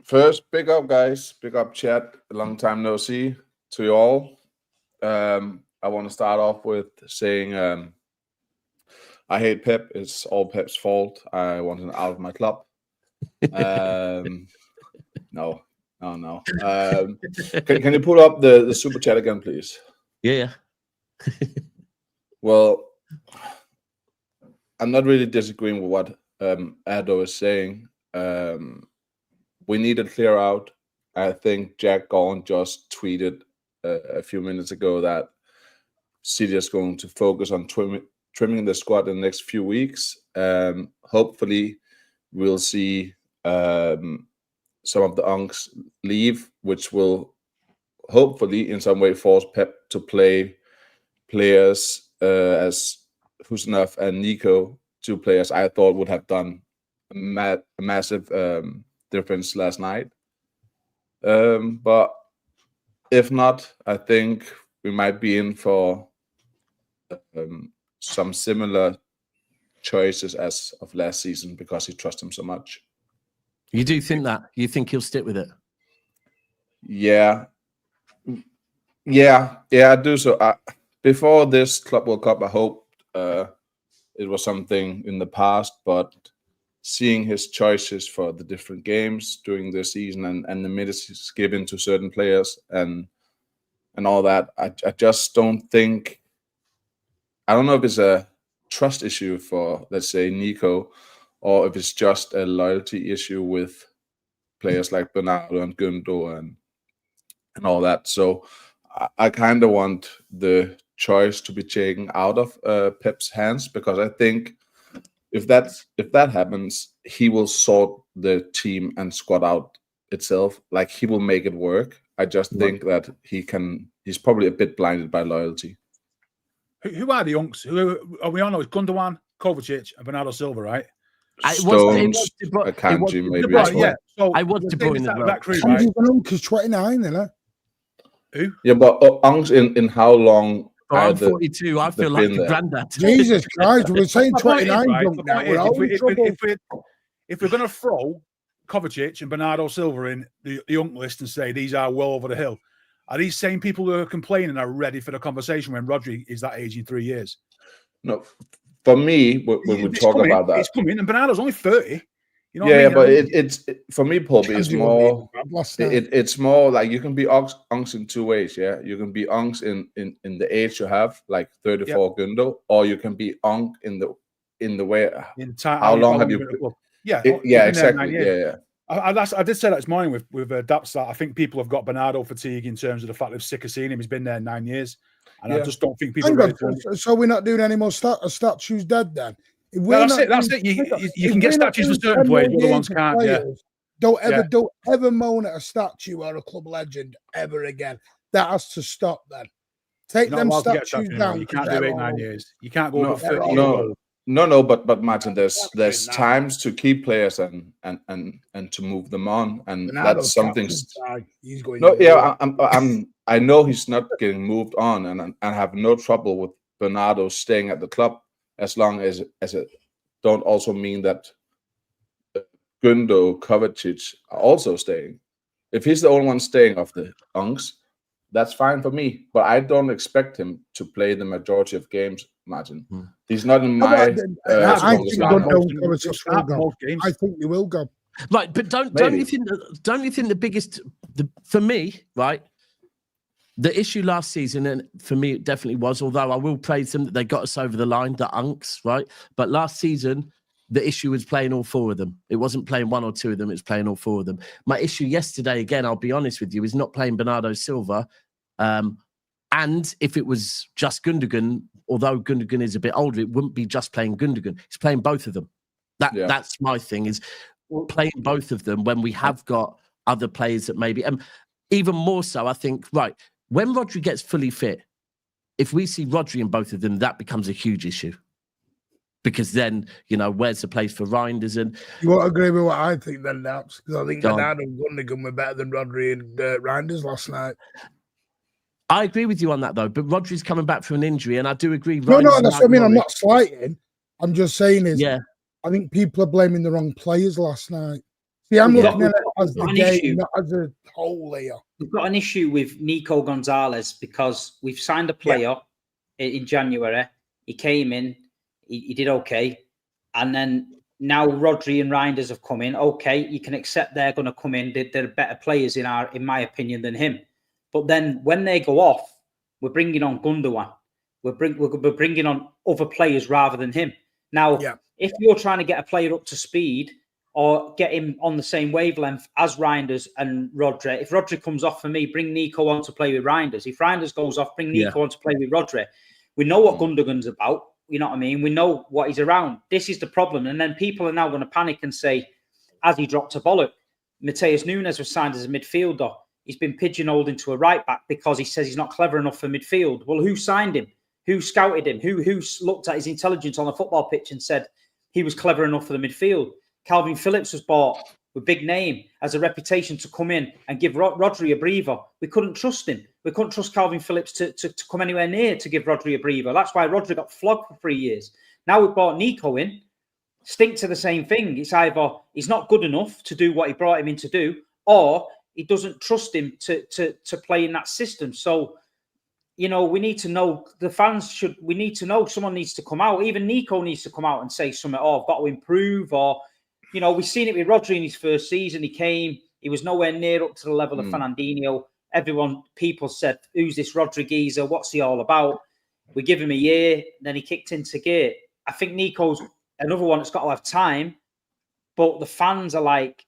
First, big up, guys. Big up, chat. A long time no see to you all. I want to start off with saying... I hate Pep. It's all Pep's fault. I want him out of my club. No. Can you pull up the super chat again, please? Yeah. Well, I'm not really disagreeing with what Ado is saying. We need to clear out. I think Jack Gaughan just tweeted a few minutes ago that City is going to focus on trimming the squad in the next few weeks. Hopefully, we'll see some of the unks leave, which will hopefully in some way force Pep to play players as Husnaf and Nico, two players I thought would have done a massive difference last night. But if not, I think we might be in for some similar choices as of last season because he trusts him so much. You do think that? You think he'll stick with it? Yeah, I do. So before this Club World Cup, I hoped it was something in the past, but seeing his choices for the different games during the season and the minutes he's given to certain players and all that, I just don't think. I don't know if it's a trust issue for, let's say, Nico, or if it's just a loyalty issue with players like Bernardo and Gundo and all that. So I kind of want the choice to be taken out of Pep's hands, because I think if that happens, he will sort the team and squad out itself. Like, he will make it work. I just think that he's probably a bit blinded by loyalty. Who are the unks? Who are we all know? It's Gundogan, Kovacic, and Bernardo Silva, right? Stones, Akanji, maybe. Yeah, so I want De Bruyne as well. That crew, And right? he's an uncle, 29, isn't he? Who? Yeah, but Unks in how long? I'm 42. I feel like a granddad. Jesus Christ, we're saying My point is, 29 right, drunk the now. point We're is, all in trouble. if we're going to throw Kovacic and Bernardo Silva in the young list and say these are well over the hill, are these same people who are complaining are ready for the conversation when Rodri is that age in 3 years? No, for me, when we talk about that, it's coming, and Bernardo's only 30. You know yeah, what I mean? but it's for me, Pope. It's more. It's more like you can be unks in two ways. Yeah, you can be unks in the age you have, like 34 Gundo, or you can be unk in the way. How long have you? Yeah, exactly. Yeah. I did say that this morning with Daps that I think people have got Bernardo fatigue in terms of the fact they're sick of seeing him. He's been there 9 years, and I just don't think people are ready to. So we're not doing any more statues dead then? That's it. You can get statues for certain players, but other ones can't. Don't ever moan at a statue or a club legend ever again. That has to stop then. Take them statues down. You can't do 8-9 years. You can't go over 30 years old. No, but Martin, there's times to keep players and to move them on, and that's something. He's going. No, yeah, I know he's not getting moved on, and I have no trouble with Bernardo staying at the club as long as it don't also mean that Gundo, Kovacic are also staying. If he's the only one staying of the Unks, that's fine for me. But I don't expect him to play the majority of games, Martin. He's not in my. I think he will go. Right, but don't you think the biggest for me, right? The issue last season, and for me it definitely was, although I will praise them that they got us over the line, the Unks, right? But last season, the issue was playing all four of them. It wasn't playing one or two of them, it was playing all four of them. My issue yesterday, again, I'll be honest with you, is not playing Bernardo Silva. And if it was just Gundogan, although Gundogan is a bit older, it wouldn't be just playing Gundogan. It's playing both of them. That's my thing, is playing both of them when we have got other players that maybe, and even more so, I think, right, when Rodri gets fully fit, if we see Rodri in both of them, that becomes a huge issue. Because then, where's the place for Reijnders? And you won't agree with what I think then, Naps, because I think Bernardo and Gundogan were better than Rodri and Reijnders last night. I agree with you on that, though. But Rodri's coming back from an injury, and I do agree. No, that's what I mean. I'm not slighting. I'm just saying I think people are blaming the wrong players last night. See, I'm looking at it as the game, not as a whole here. We've got an issue with Nico Gonzalez because we've signed a player in January. He came in, he did okay. And then now Rodri and Reijnders have come in. Okay, you can accept they're going to come in. They're better players in my opinion than him. But then when they go off, we're bringing on Gundogan. We're bringing on other players rather than him. Now, if you're trying to get a player up to speed or get him on the same wavelength as Reijnders and Rodri, if Rodri comes off for me, bring Nico on to play with Reijnders. If Reijnders goes off, bring Nico on to play with Rodri. We know what Gundogan's about. You know what I mean? We know what he's around. This is the problem. And then people are now going to panic and say, has he dropped a bollock? Mateus Nunes was signed as a midfielder. He's been pigeonholed into a right back because he says he's not clever enough for midfield. Well, who signed him? Who scouted him? Who looked at his intelligence on the football pitch and said he was clever enough for the midfield? Calvin Phillips was bought with big name, as a reputation to come in and give Rodri a breather. We couldn't trust him. We couldn't trust Calvin Phillips to come anywhere near to give Rodri a breather. That's why Rodri got flogged for 3 years. Now we've brought Nico in. Stink to the same thing. It's either he's not good enough to do what he brought him in to do, or he doesn't trust him to play in that system. So, we need to know, we need to know, someone needs to come out. Even Nico needs to come out and say something, I've got to improve. Or, we've seen it with Rodri in his first season. He was nowhere near up to the level of Fernandinho. People said, who's this Rodri geezer? What's he all about? We give him a year, then he kicked into gear. I think Nico's another one that's got to have time, but the fans are like,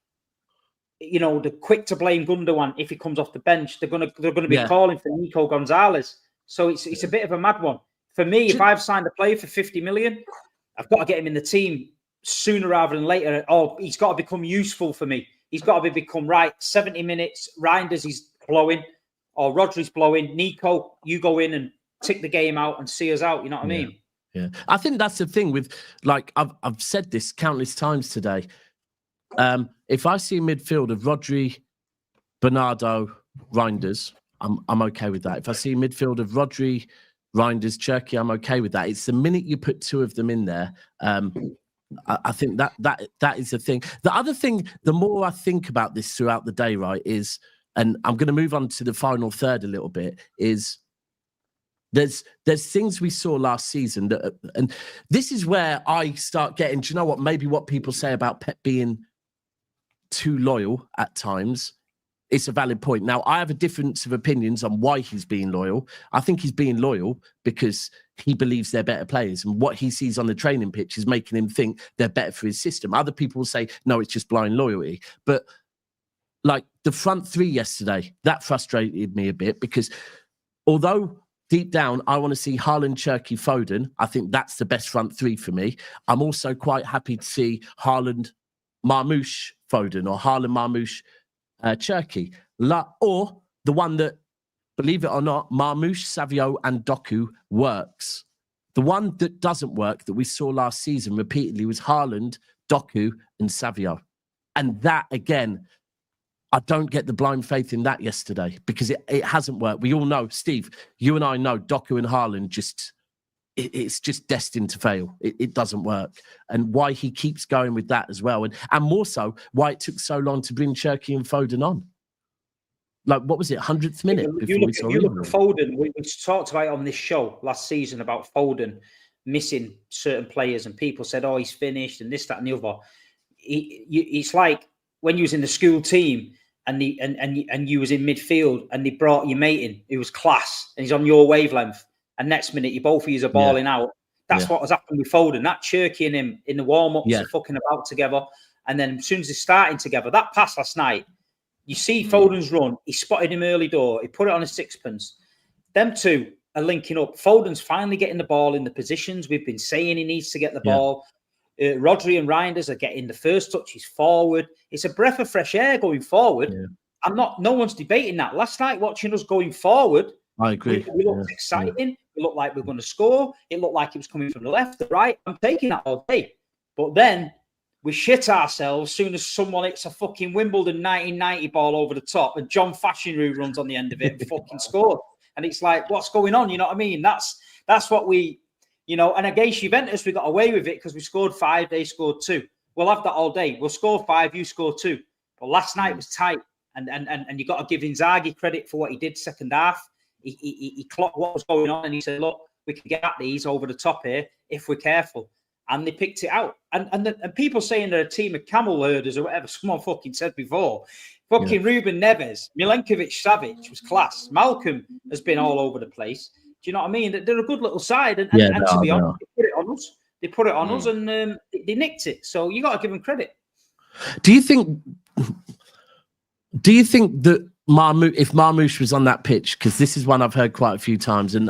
they're quick to blame Gundogan if he comes off the bench. They're going to be calling for Nico Gonzalez. So it's a bit of a mad one. For me, if I've signed a player for 50 million, I've got to get him in the team sooner rather than later. Oh, he's got to become useful for me. He's got to become 70 minutes. Reijnders, he's blowing, or Rodri's blowing. Nico, you go in and tick the game out and see us out. You know what I mean? Yeah, I think that's the thing with, like, I've said this countless times today. If I see a midfield of Rodri, Bernardo, Reijnders, I'm okay with that. If I see a midfield of Rodri, Reijnders, Cherki, I'm okay with that. It's the minute you put two of them in there. I think that is the thing. The other thing, the more I think about this throughout the day, right, is, and I'm going to move on to the final third a little bit, is there's things we saw last season that, and this is where I start getting, do you know what, maybe what people say about Pep being too loyal at times, it's a valid point. Now, I have a difference of opinions on why he's being loyal. I think he's being loyal because he believes they're better players, and what he sees on the training pitch is making him think they're better for his system. Other people will say, no, it's just blind loyalty. But like the front three yesterday, that frustrated me a bit, because although deep down I want to see Haaland, Cherki, Foden, I think that's the best front three for me. I'm also quite happy to see Haaland, Marmoush, Foden, or Haaland, Marmoush, Cherki, or the one that, believe it or not, Marmoush, Savio and Doku works. The one that doesn't work, that we saw last season repeatedly, was Haaland, Doku and Savio. And that, again, I don't get the blind faith in that yesterday, because it hasn't worked. We all know, Steve, you and I know Doku and Haaland it's just destined to fail. It doesn't work. And why he keeps going with that as well. And more so, why it took so long to bring Cherki and Foden on. Like, what was it, 100th minute? You look at Foden. We talked about it on this show last season about Foden missing certain players, and people said, oh, he's finished and this, that and the other. It's like when you was in the school team and you was in midfield and they brought your mate in who was class and he's on your wavelength. And next minute, you both of you are balling out. That's what has happened with Foden. That Cherki and him in the warm-ups are fucking about together. And then as soon as they're starting together, that pass last night, you see Foden's run. He spotted him early door. He put it on a sixpence. Them two are linking up. Foden's finally getting the ball in the positions we've been saying he needs to get the ball. Rodri and Reijnders are getting the first touches forward. It's a breath of fresh air going forward. Yeah. No one's debating that. Last night, watching us going forward, I agree. We looked exciting. Yeah. It looked like we were going to score. It looked like it was coming from the left, the right. I'm taking that all day. But then we shit ourselves as soon as someone hits a fucking Wimbledon 1990 ball over the top and John Fashionroot runs on the end of it and fucking scored. And it's like, what's going on? You know what I mean? That's what we, you know, and against Juventus, we got away with it because we scored 5, they scored 2. We'll have that all day. We'll score 5, you score 2. But last night was tight. And you got to give Inzaghi credit for what he did second half. He clocked what was going on and he said, look, we can get at these over the top here if we're careful. And they picked it out. And people saying they're a team of camel herders or whatever someone fucking said before. Fucking Ruben Neves, Milenkovic-Savic was class. Malcolm has been all over the place. Do you know what I mean? They're a good little side. And to be honest, they put it on us. They put it on us and they nicked it. So you got to give them credit. Do you think that if Marmoush was on that pitch, because this is one I've heard quite a few times, and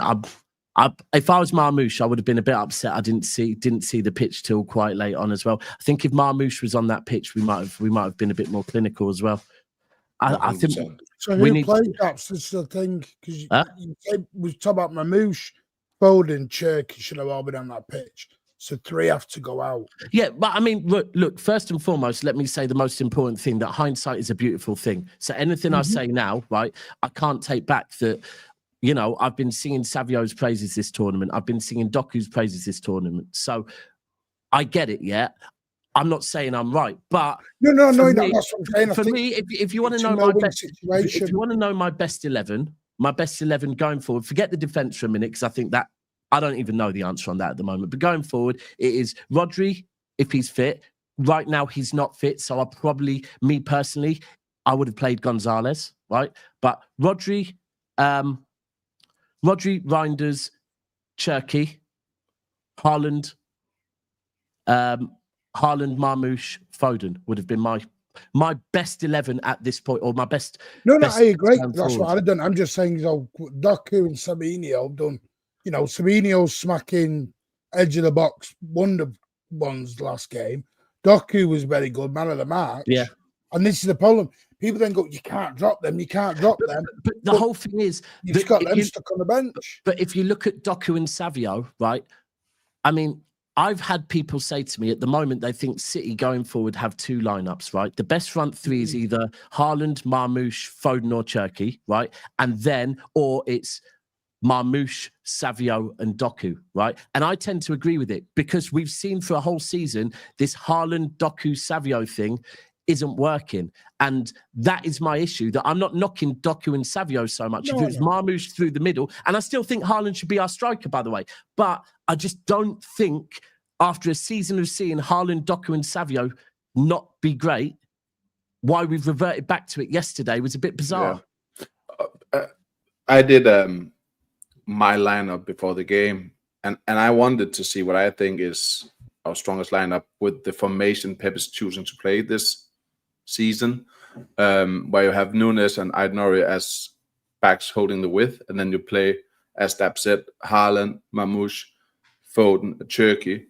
if I was Marmoush, I would have been a bit upset. I didn't see the pitch till quite late on as well. I think if Marmoush was on that pitch, we might have been a bit more clinical as well. I think so. Who played gaps? This is the thing, because we talk about Marmoush, Foden, Cherki should have all been on that pitch. So 3 have to go out. Yeah, but I mean, look, first and foremost, let me say the most important thing, that hindsight is a beautiful thing. So anything I say now, right, I can't take back that, you know, I've been singing Savio's praises this tournament. I've been singing Doku's praises this tournament. So I get it, yeah. I'm not saying I'm right, but no, that's what I'm saying. For me, if you want to know if you want to know my best 11 going forward, forget the defense for a minute, because I think that I don't even know the answer on that at the moment. But going forward, it is Rodri, if he's fit. Right now, he's not fit. So me personally, I would have played Gonzalez, right? But Rodri, Reijnders, Cherki, Haaland, Marmoush, Foden would have been my best 11 at this point, or my best. No, I agree. That's what I've done. I'm just saying, Doku and Sabinho have done. You know, Sabinho's smacking edge of the box wonder ones last game. Doku was very good, man of the match. Yeah. And this is the problem. People then go, you can't drop them. But the whole thing is, you've got them stuck on the bench. But if you look at Doku and Savio, right, I mean, I've had people say to me at the moment they think City going forward have two lineups, right? The best front three is either Haaland, Marmoush, Foden, or Cherki, right? And then, or it's Marmoush, Savio, and Doku, right? And I tend to agree with it because we've seen for a whole season this Haaland, Doku, Savio thing isn't working. And that is my issue, that I'm not knocking Doku and Savio so much. If it was Marmoush through the middle, and I still think Haaland should be our striker, by the way, but I just don't think after a season of seeing Haaland, Doku, and Savio not be great, why we've reverted back to it yesterday was a bit bizarre. Yeah. I did my lineup before the game, and I wanted to see what I think is our strongest lineup with the formation Pep is choosing to play this season, where you have Nunes and Ait Nouri as backs holding the width, and then you play, as Dab said, Haaland, Marmoush, Foden, Cherki.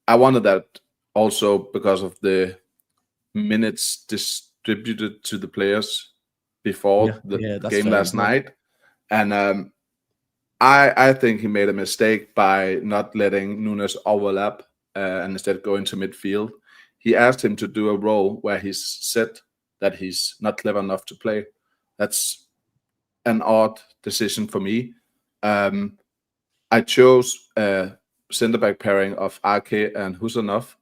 I wanted that also because of the minutes distributed to the players before the game last night. And I think he made a mistake by not letting Nunes overlap and instead going to midfield. He asked him to do a role where he's said that he's not clever enough to play. That's an odd decision for me. I chose centre-back pairing of Ake and Husanov,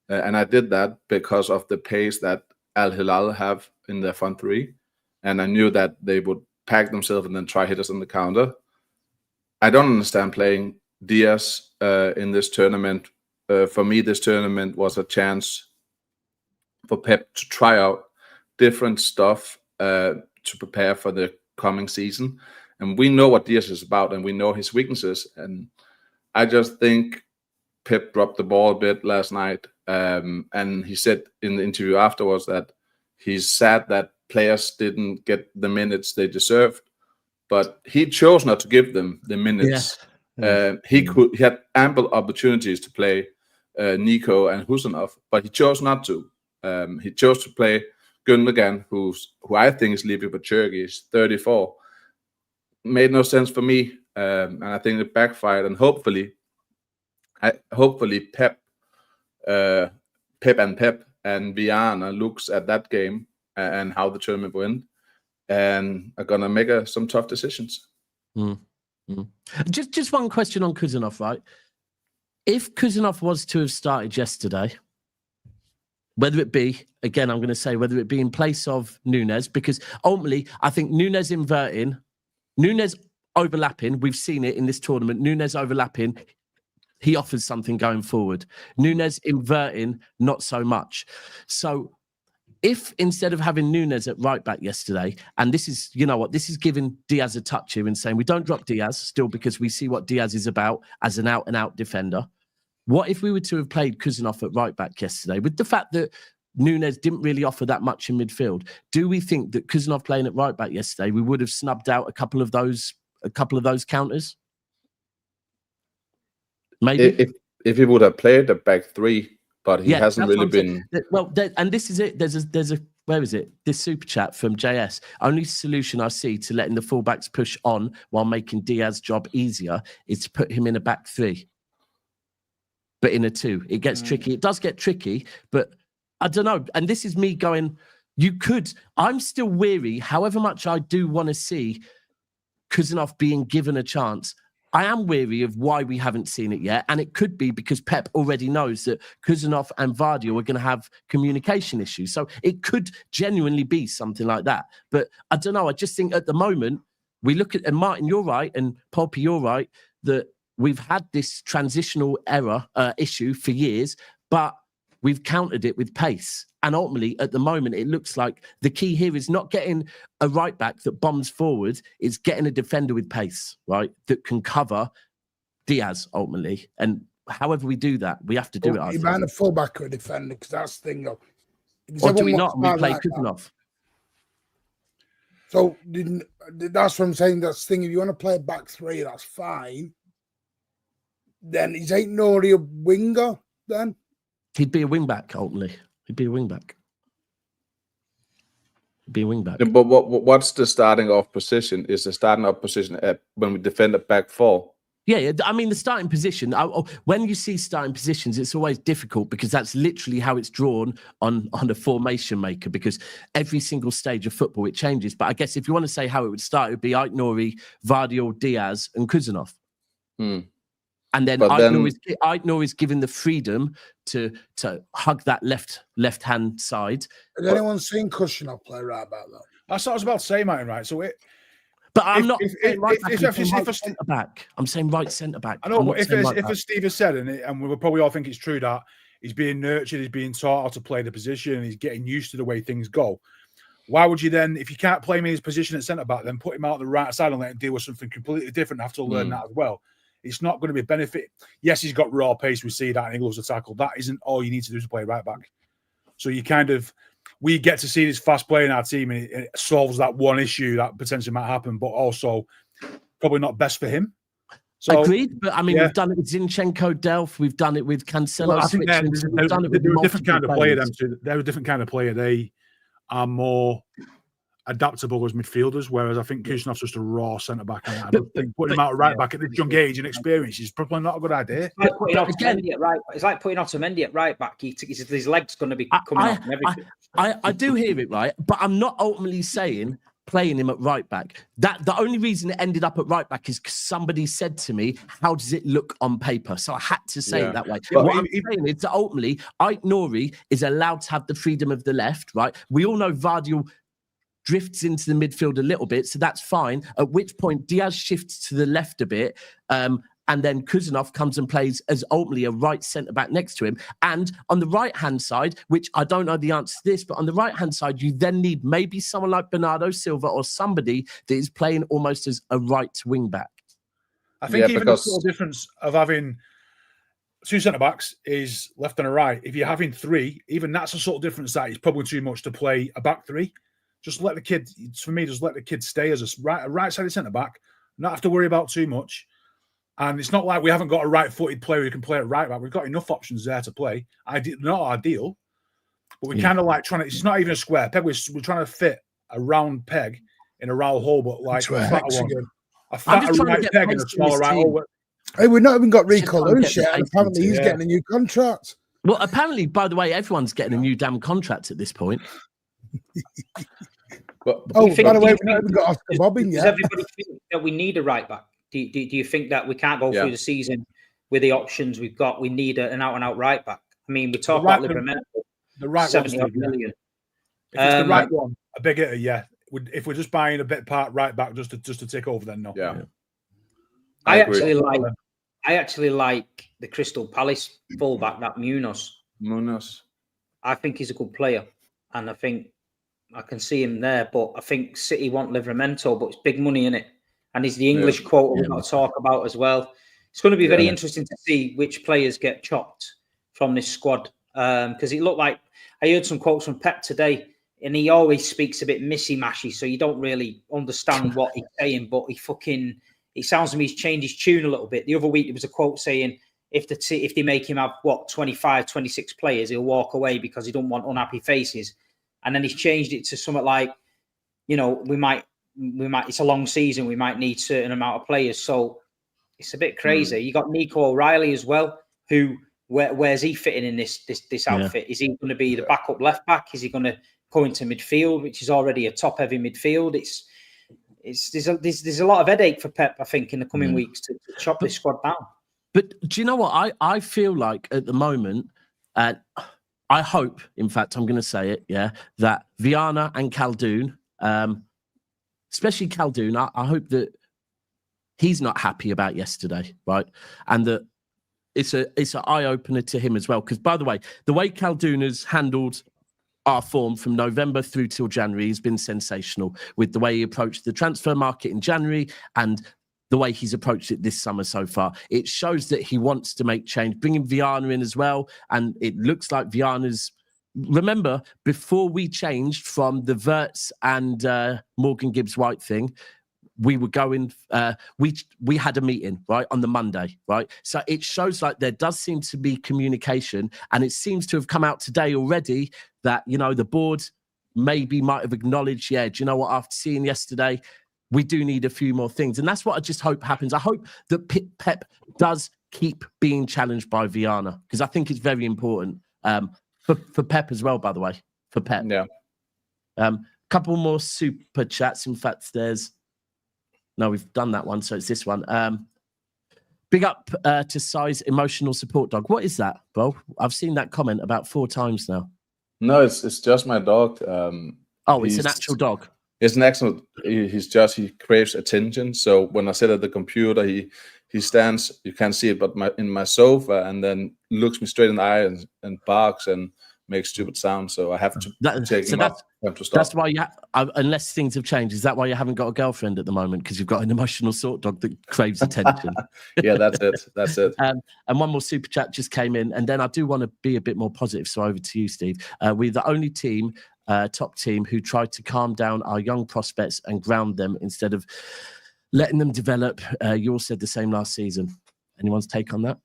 and I did that because of the pace that Al Hilal have in their front three, and I knew that they would pack themselves and then try hit us on the counter. I don't understand playing Diaz in this tournament. For me, this tournament was a chance for Pep to try out different stuff to prepare for the coming season. And we know what Diaz is about, and we know his weaknesses. And I just think Pep dropped the ball a bit last night. And he said in the interview afterwards that he's sad that players didn't get the minutes they deserved, but he chose not to give them the minutes. He had ample opportunities to play Nico and Husanov, but he chose not to. He chose to play Gundogan, who I think is leaving for Cherki, is 34. Made no sense for me, and I think it backfired. And hopefully Pep and Viana looks at that game and how the tournament went, and are gonna make some tough decisions. Just one question on Kuznetsov, right? If Kuznetsov was to have started yesterday, whether it be, again, I'm going to say whether it be in place of Nunes, because ultimately I think Nunes inverting, Nunes overlapping, we've seen it in this tournament, Nunes overlapping, he offers something going forward. Nunes inverting, not so much. So if instead of having Nunes at right back yesterday, and this is, you know what, this is giving Diaz a touch here and saying we don't drop Diaz still because we see what Diaz is about as an out-and-out defender. What if we were to have played Kuznetsov at right back yesterday with the fact that Nunes didn't really offer that much in midfield? Do we think that Kuznetsov playing at right back yesterday, we would have snubbed out a couple of those counters? Maybe if he would have played the back three, but he hasn't really been. Well, and this is it. There's a where is it? This super chat from JS. Only solution I see to letting the fullbacks push on while making Diaz's job easier is to put him in a back three. But in a two, it gets tricky. It does get tricky, but I don't know. And this is me going, I'm still weary, however much I do want to see Kuznetsov being given a chance. I am weary of why we haven't seen it yet. And it could be because Pep already knows that Kuznetsov and Vardy are going to have communication issues. So it could genuinely be something like that. But I don't know. I just think at the moment, we look at, and Martin, you're right, and Poppy, you're right, that we've had this transitional error issue for years, but we've countered it with pace. And ultimately, at the moment, it looks like the key here is not getting a right back that bombs forward, it's getting a defender with pace, right? That can cover Diaz ultimately. And however we do that, we have to do it. You man a fullback or a defender, because that's the thing. Or do we not? We play Kuznetsov. So that's what I'm saying. That's the thing. If you want to play a back three, that's fine. Then is Ait Nouri a winger then? He'd be a wing back ultimately. He'd be a wing back. But what's the starting off position? Is the starting off position when we defend a back four? Yeah, I mean, the starting position, when you see starting positions, it's always difficult because that's literally how it's drawn on a formation maker, because every single stage of football, it changes. But I guess if you want to say how it would start, it would be Ait Nouri, Vardiol, Diaz and Kuzanov. And then Ait Nouri is given the freedom to hug that left-hand side. Has anyone seen Kuzanov play right back, though? That's what I was about to say, Martin, right? So But I'm not saying right back. I'm saying right centre back. I know, but if as Steve has said, and we will probably all think it's true, that he's being nurtured, he's being taught how to play the position, and he's getting used to the way things go. Why would you then, if you can't play him in his position at centre back, then put him out on the right side and let him deal with something completely different? Have to learn that as well. It's not going to be a benefit. Yes, he's got raw pace. We see that, and he loves to tackle. That isn't all you need to do to play right back. So we get to see this fast play in our team, and it solves that one issue that potentially might happen, but also probably not best for him. So, agreed, but I mean, we've done it with Zinchenko, Delph, we've done it with Cancelo. Well, I think they're a different kind of player. They're a different kind of player. They are more adaptable as midfielders, whereas I think Kuznanov's just a raw centre back. I don't think putting him out at right back at this young age and experience is probably not a good idea. It's like putting Otamendi at right back. His legs going to be coming out and everything. I do hear it, right, but I'm not ultimately saying playing him at right back. That the only reason it ended up at right back is because somebody said to me, "How does it look on paper?" So I had to say it that way. But what I'm saying is that ultimately, Ait Nouri is allowed to have the freedom of the left, right? We all know Vardiol drifts into the midfield a little bit, so that's fine. At which point Diaz shifts to the left a bit, and then Kuzanov comes and plays as ultimately a right centre-back next to him. And on the right-hand side, which I don't know the answer to this, but on the right-hand side, you then need maybe someone like Bernardo Silva or somebody that is playing almost as a right wing-back. I think the sort of difference of having two centre-backs is left and a right. If you're having three, even that's a sort of difference that is probably too much to play a back three. Just let the kid, for me, just let the kid stay as a right-sided centre-back, not have to worry about too much. And it's not like we haven't got a right-footed player who can play at right back. We've got enough options there to play. Not ideal, but we're kind of like trying to. It's not even a square peg. We're trying to fit a round peg in a round hole, but like a fat one. A fat right peg in a smaller right hole. Hey, we've not even got Rico Lewis yet, and apparently he's getting a new contract. Well, apparently, by the way, everyone's getting a new damn contract at this point. But by the way, we've not even got Oscar Bobbin yet. Does everybody think that we need a right back? Do you think that we can't go through the season with the options we've got? We need an out-and-out right back. I mean, we talk about Livramento, the right 70 million. If it's the right one, a big hitter, yeah. If we're just buying a bit part right back just to take over, then no. Yeah. I actually like the Crystal Palace fullback, that Munoz. I think he's a good player, and I think I can see him there. But I think City want Livramento, but it's big money in it. And he's the English quota we've got to talk about as well. It's going to be very interesting to see which players get chopped from this squad. Because it looked like, I heard some quotes from Pep today, and he always speaks a bit missy-mashy, so you don't really understand what he's saying, but it sounds to me he's changed his tune a little bit. The other week, there was a quote saying, if they make him have, 25, 26 players, he'll walk away because he don't want unhappy faces. And then he's changed it to something like, we might, it's a long season, we might need a certain amount of players. So it's a bit crazy. You got Nico O'Reilly as well, who where's he fitting in this outfit? Is he going to be the backup left back? Is he going to go into midfield, which is already a top heavy midfield? There's a lot of headache for Pep, I think, in the coming weeks to chop this squad down. But do you know what I feel like at the moment? I hope, in fact, I'm going to say it, that Viana and Khaldoon, especially Khaldoon, I hope that he's not happy about yesterday, right? And that it's an eye-opener to him as well. Because, by the way, the way Khaldoon has handled our form from November through till January has been sensational, with the way he approached the transfer market in January and the way he's approached it this summer so far. It shows that he wants to make change, bringing Viana in as well. And it looks like Viana's... Remember, before we changed from the Wirtz and Morgan Gibbs-White thing, we were going... we had a meeting, right, on the Monday, right? So it shows like there does seem to be communication, and it seems to have come out today already that, the board maybe might have acknowledged, do you know what, after seeing yesterday, we do need a few more things. And that's what I just hope happens. I hope that Pep does keep being challenged by Viana, because I think it's very important for Pep as well, by the way, for Pep. Yeah. Couple more super chats. In fact, we've done that one. So it's this one. Big up to Size Emotional Support Dog. What is that, bro? I've seen that comment about 4 times now. No, it's just my dog. It's an actual dog. It's an excellent. He craves attention. So when I sit at the computer, he stands. You can't see it, but in my sofa, and then looks me straight in the eye and barks and makes stupid sounds. So I have to take him up. I have to stop. That's why unless things have changed, is that why you haven't got a girlfriend at the moment? Because you've got an emotional support dog that craves attention. Yeah, that's it. And one more super chat just came in, and then I do want to be a bit more positive. So over to you, Steve. We're the only team. Top team who tried to calm down our young prospects and ground them instead of letting them develop. You all said the same last season. Anyone's take on that?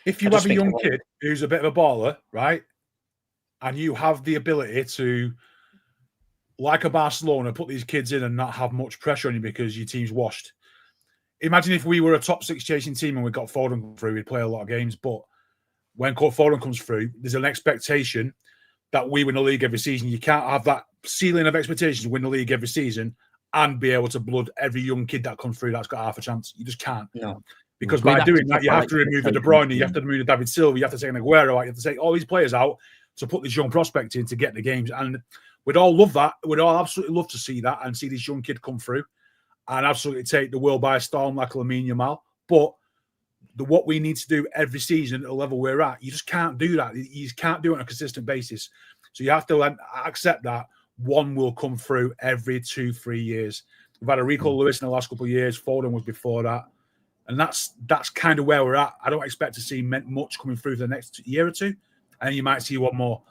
If you have a young kid who's a bit of a baller, right, and you have the ability to, like a Barcelona, put these kids in and not have much pressure on you because your team's washed. Imagine if we were a top 6 chasing team and we got Foden through, we'd play a lot of games, but when Foden comes through, there's an expectation that we win the league every season. You can't have that ceiling of expectations to win the league every season and be able to blood every young kid that comes through that's got half a chance. You just can't. No. Because by doing that, you have to remove the De Bruyne, you have to remove the David Silva, you have to take an Aguero out, you have to take all these players out to put this young prospect in to get the games. And we'd all love that. We'd all absolutely love to see that and see this young kid come through and absolutely take the world by storm like Lamine Yamal. But what we need to do every season at the level we're at, you just can't do that. You just can't do it on a consistent basis. So you have to accept that one will come through every 2-3 years. We've had a Rico Lewis in the last couple of years. Foden was before that. And that's kind of where we're at. I don't expect to see much coming through for the next year or two. And you might see one more.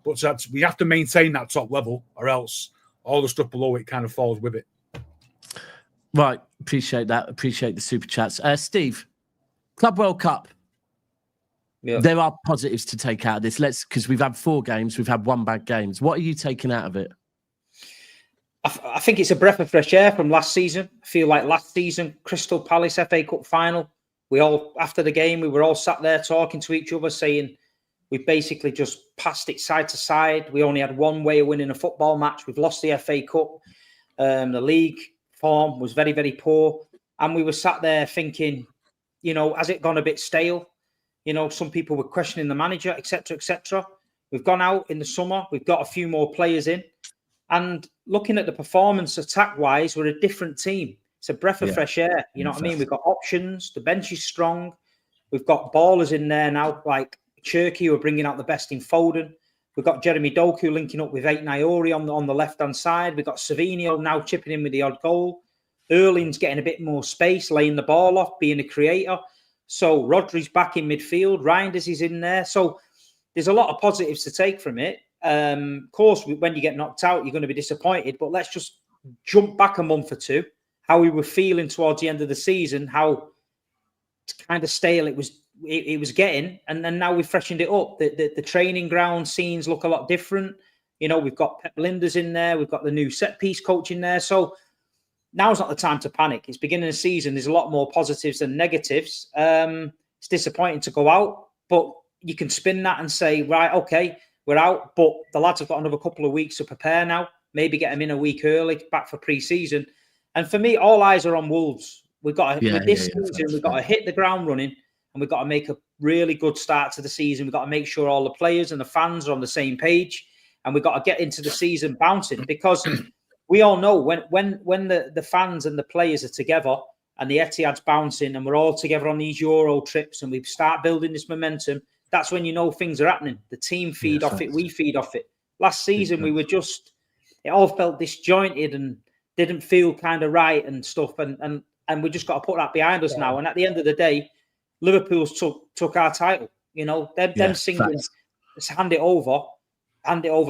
But we have to maintain that top level, or else all the stuff below it kind of falls with it. Right. Appreciate that. Appreciate the super chats. Steve, Club World Cup. Yeah. There are positives to take out of this. Because we've had 4 games, we've had 1 bad games. What are you taking out of it? I think it's a breath of fresh air from last season. I feel like last season, Crystal Palace FA Cup final, after the game, we were all sat there talking to each other saying we basically just passed it side to side. We only had one way of winning a football match. We've lost the FA Cup. The league form was very, very poor. And we were sat there thinking, has it gone a bit stale? Some people were questioning the manager, etc., etc. We've gone out in the summer. We've got a few more players in. And looking at the performance attack-wise, we're a different team. It's a breath of fresh air. You know what I mean? We've got options. The bench is strong. We've got ballers in there now, like Cherki, who are bringing out the best in Foden. We've got Jeremy Doku linking up with Ait Nouri on the left-hand side. We've got Savinho now chipping in with the odd goal. Erling's getting a bit more space, laying the ball off, being a creator. So Rodri's back in midfield. Reijnders is in there. So there's a lot of positives to take from it. Of course, when you get knocked out, you're going to be disappointed. But let's just jump back a month or two. How we were feeling towards the end of the season, how kind of stale it was getting, and then now we've freshened it up. The training ground scenes look a lot different. We've got Pep Linders in there. We've got the new set piece coach in there. So now's not the time to panic. It's beginning of the season. There's a lot more positives than negatives. It's disappointing to go out, but you can spin that and say, right, okay, we're out, but the lads have got another couple of weeks to prepare now. Maybe get them in a week early, back for pre-season. And for me, all eyes are on Wolves. We've got to, with this season, we've got to hit the ground running, and we've got to make a really good start to the season. We've got to make sure all the players and the fans are on the same page, and we've got to get into the season bouncing, because we all know when the fans and the players are together and the Etihad's bouncing and we're all together on these Euro trips and we start building this momentum, that's when you know things are happening. The team feed off it. We feed off it. Last season, we were just, it all felt disjointed and didn't feel kind of right and stuff. And we just got to put that behind us now. And at the end of the day, Liverpool's took our title. Them singing, let's hand it over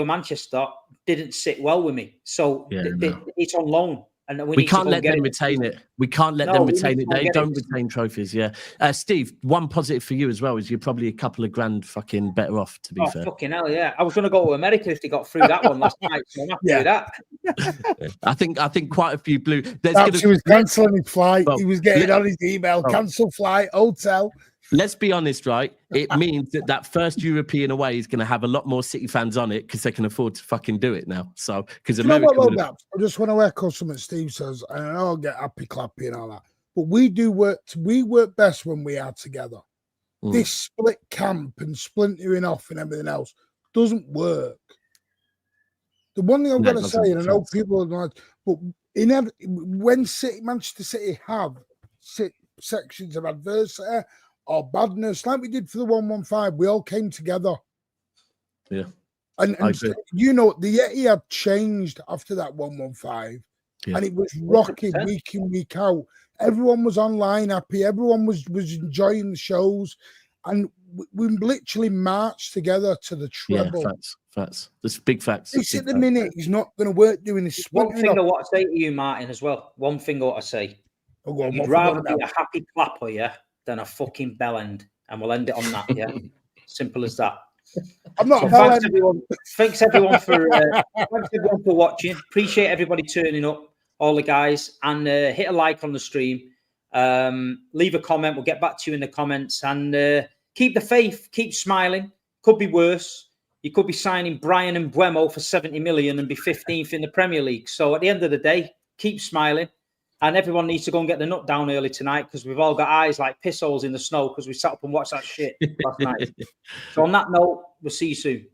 Manchester didn't sit well with me. So it's on loan. And we can't let them retain it. We can't let them retain it. They don't retain trophies. Yeah. Steve, one positive for you as well is you're probably a couple of grand fucking better off, to be fair. Fucking hell, yeah. I was going to go to America if they got through that one last night. So I'm happy with that. I think quite a few blue. He was cancelling his flight. He was getting on his email, cancel flight, hotel. Let's be honest, right? It means that first European away is going to have a lot more City fans on it because they can afford to fucking do it now. So, because America, I just want to echo something Steve says, and I know I'll get happy clappy and all that, but we do work. We work best when we are together. This split camp and splintering off and everything else doesn't work. The one thing I've got to say, and I know people are like, but when Manchester City have sections of adversity or badness, like we did for the 115, we all came together. Yeah. And you know, the Etihad changed after that 115, and it was rocking 100%. Week in, week out. Everyone was online happy. Everyone was enjoying the shows, and we literally marched together to the treble. Yeah, facts. There's big facts. This at the minute is not going to work doing this. One thing I want to say to you, Martin, as well. One thing I want to say. You'd rather be a happy clapper, yeah, than a fucking bell end, and we'll end it on that. Yeah, simple as that. I'm not. So thanks everyone for watching. Appreciate everybody turning up, all the guys, and hit a like on the stream. Leave a comment. We'll get back to you in the comments, and keep the faith. Keep smiling. Could be worse. You could be signing Brian and Buemo for 70 million and be 15th in the Premier League. So at the end of the day, keep smiling. And everyone needs to go and get the nut down early tonight because we've all got eyes like piss holes in the snow because we sat up and watched that shit last night. So on that note, we'll see you soon.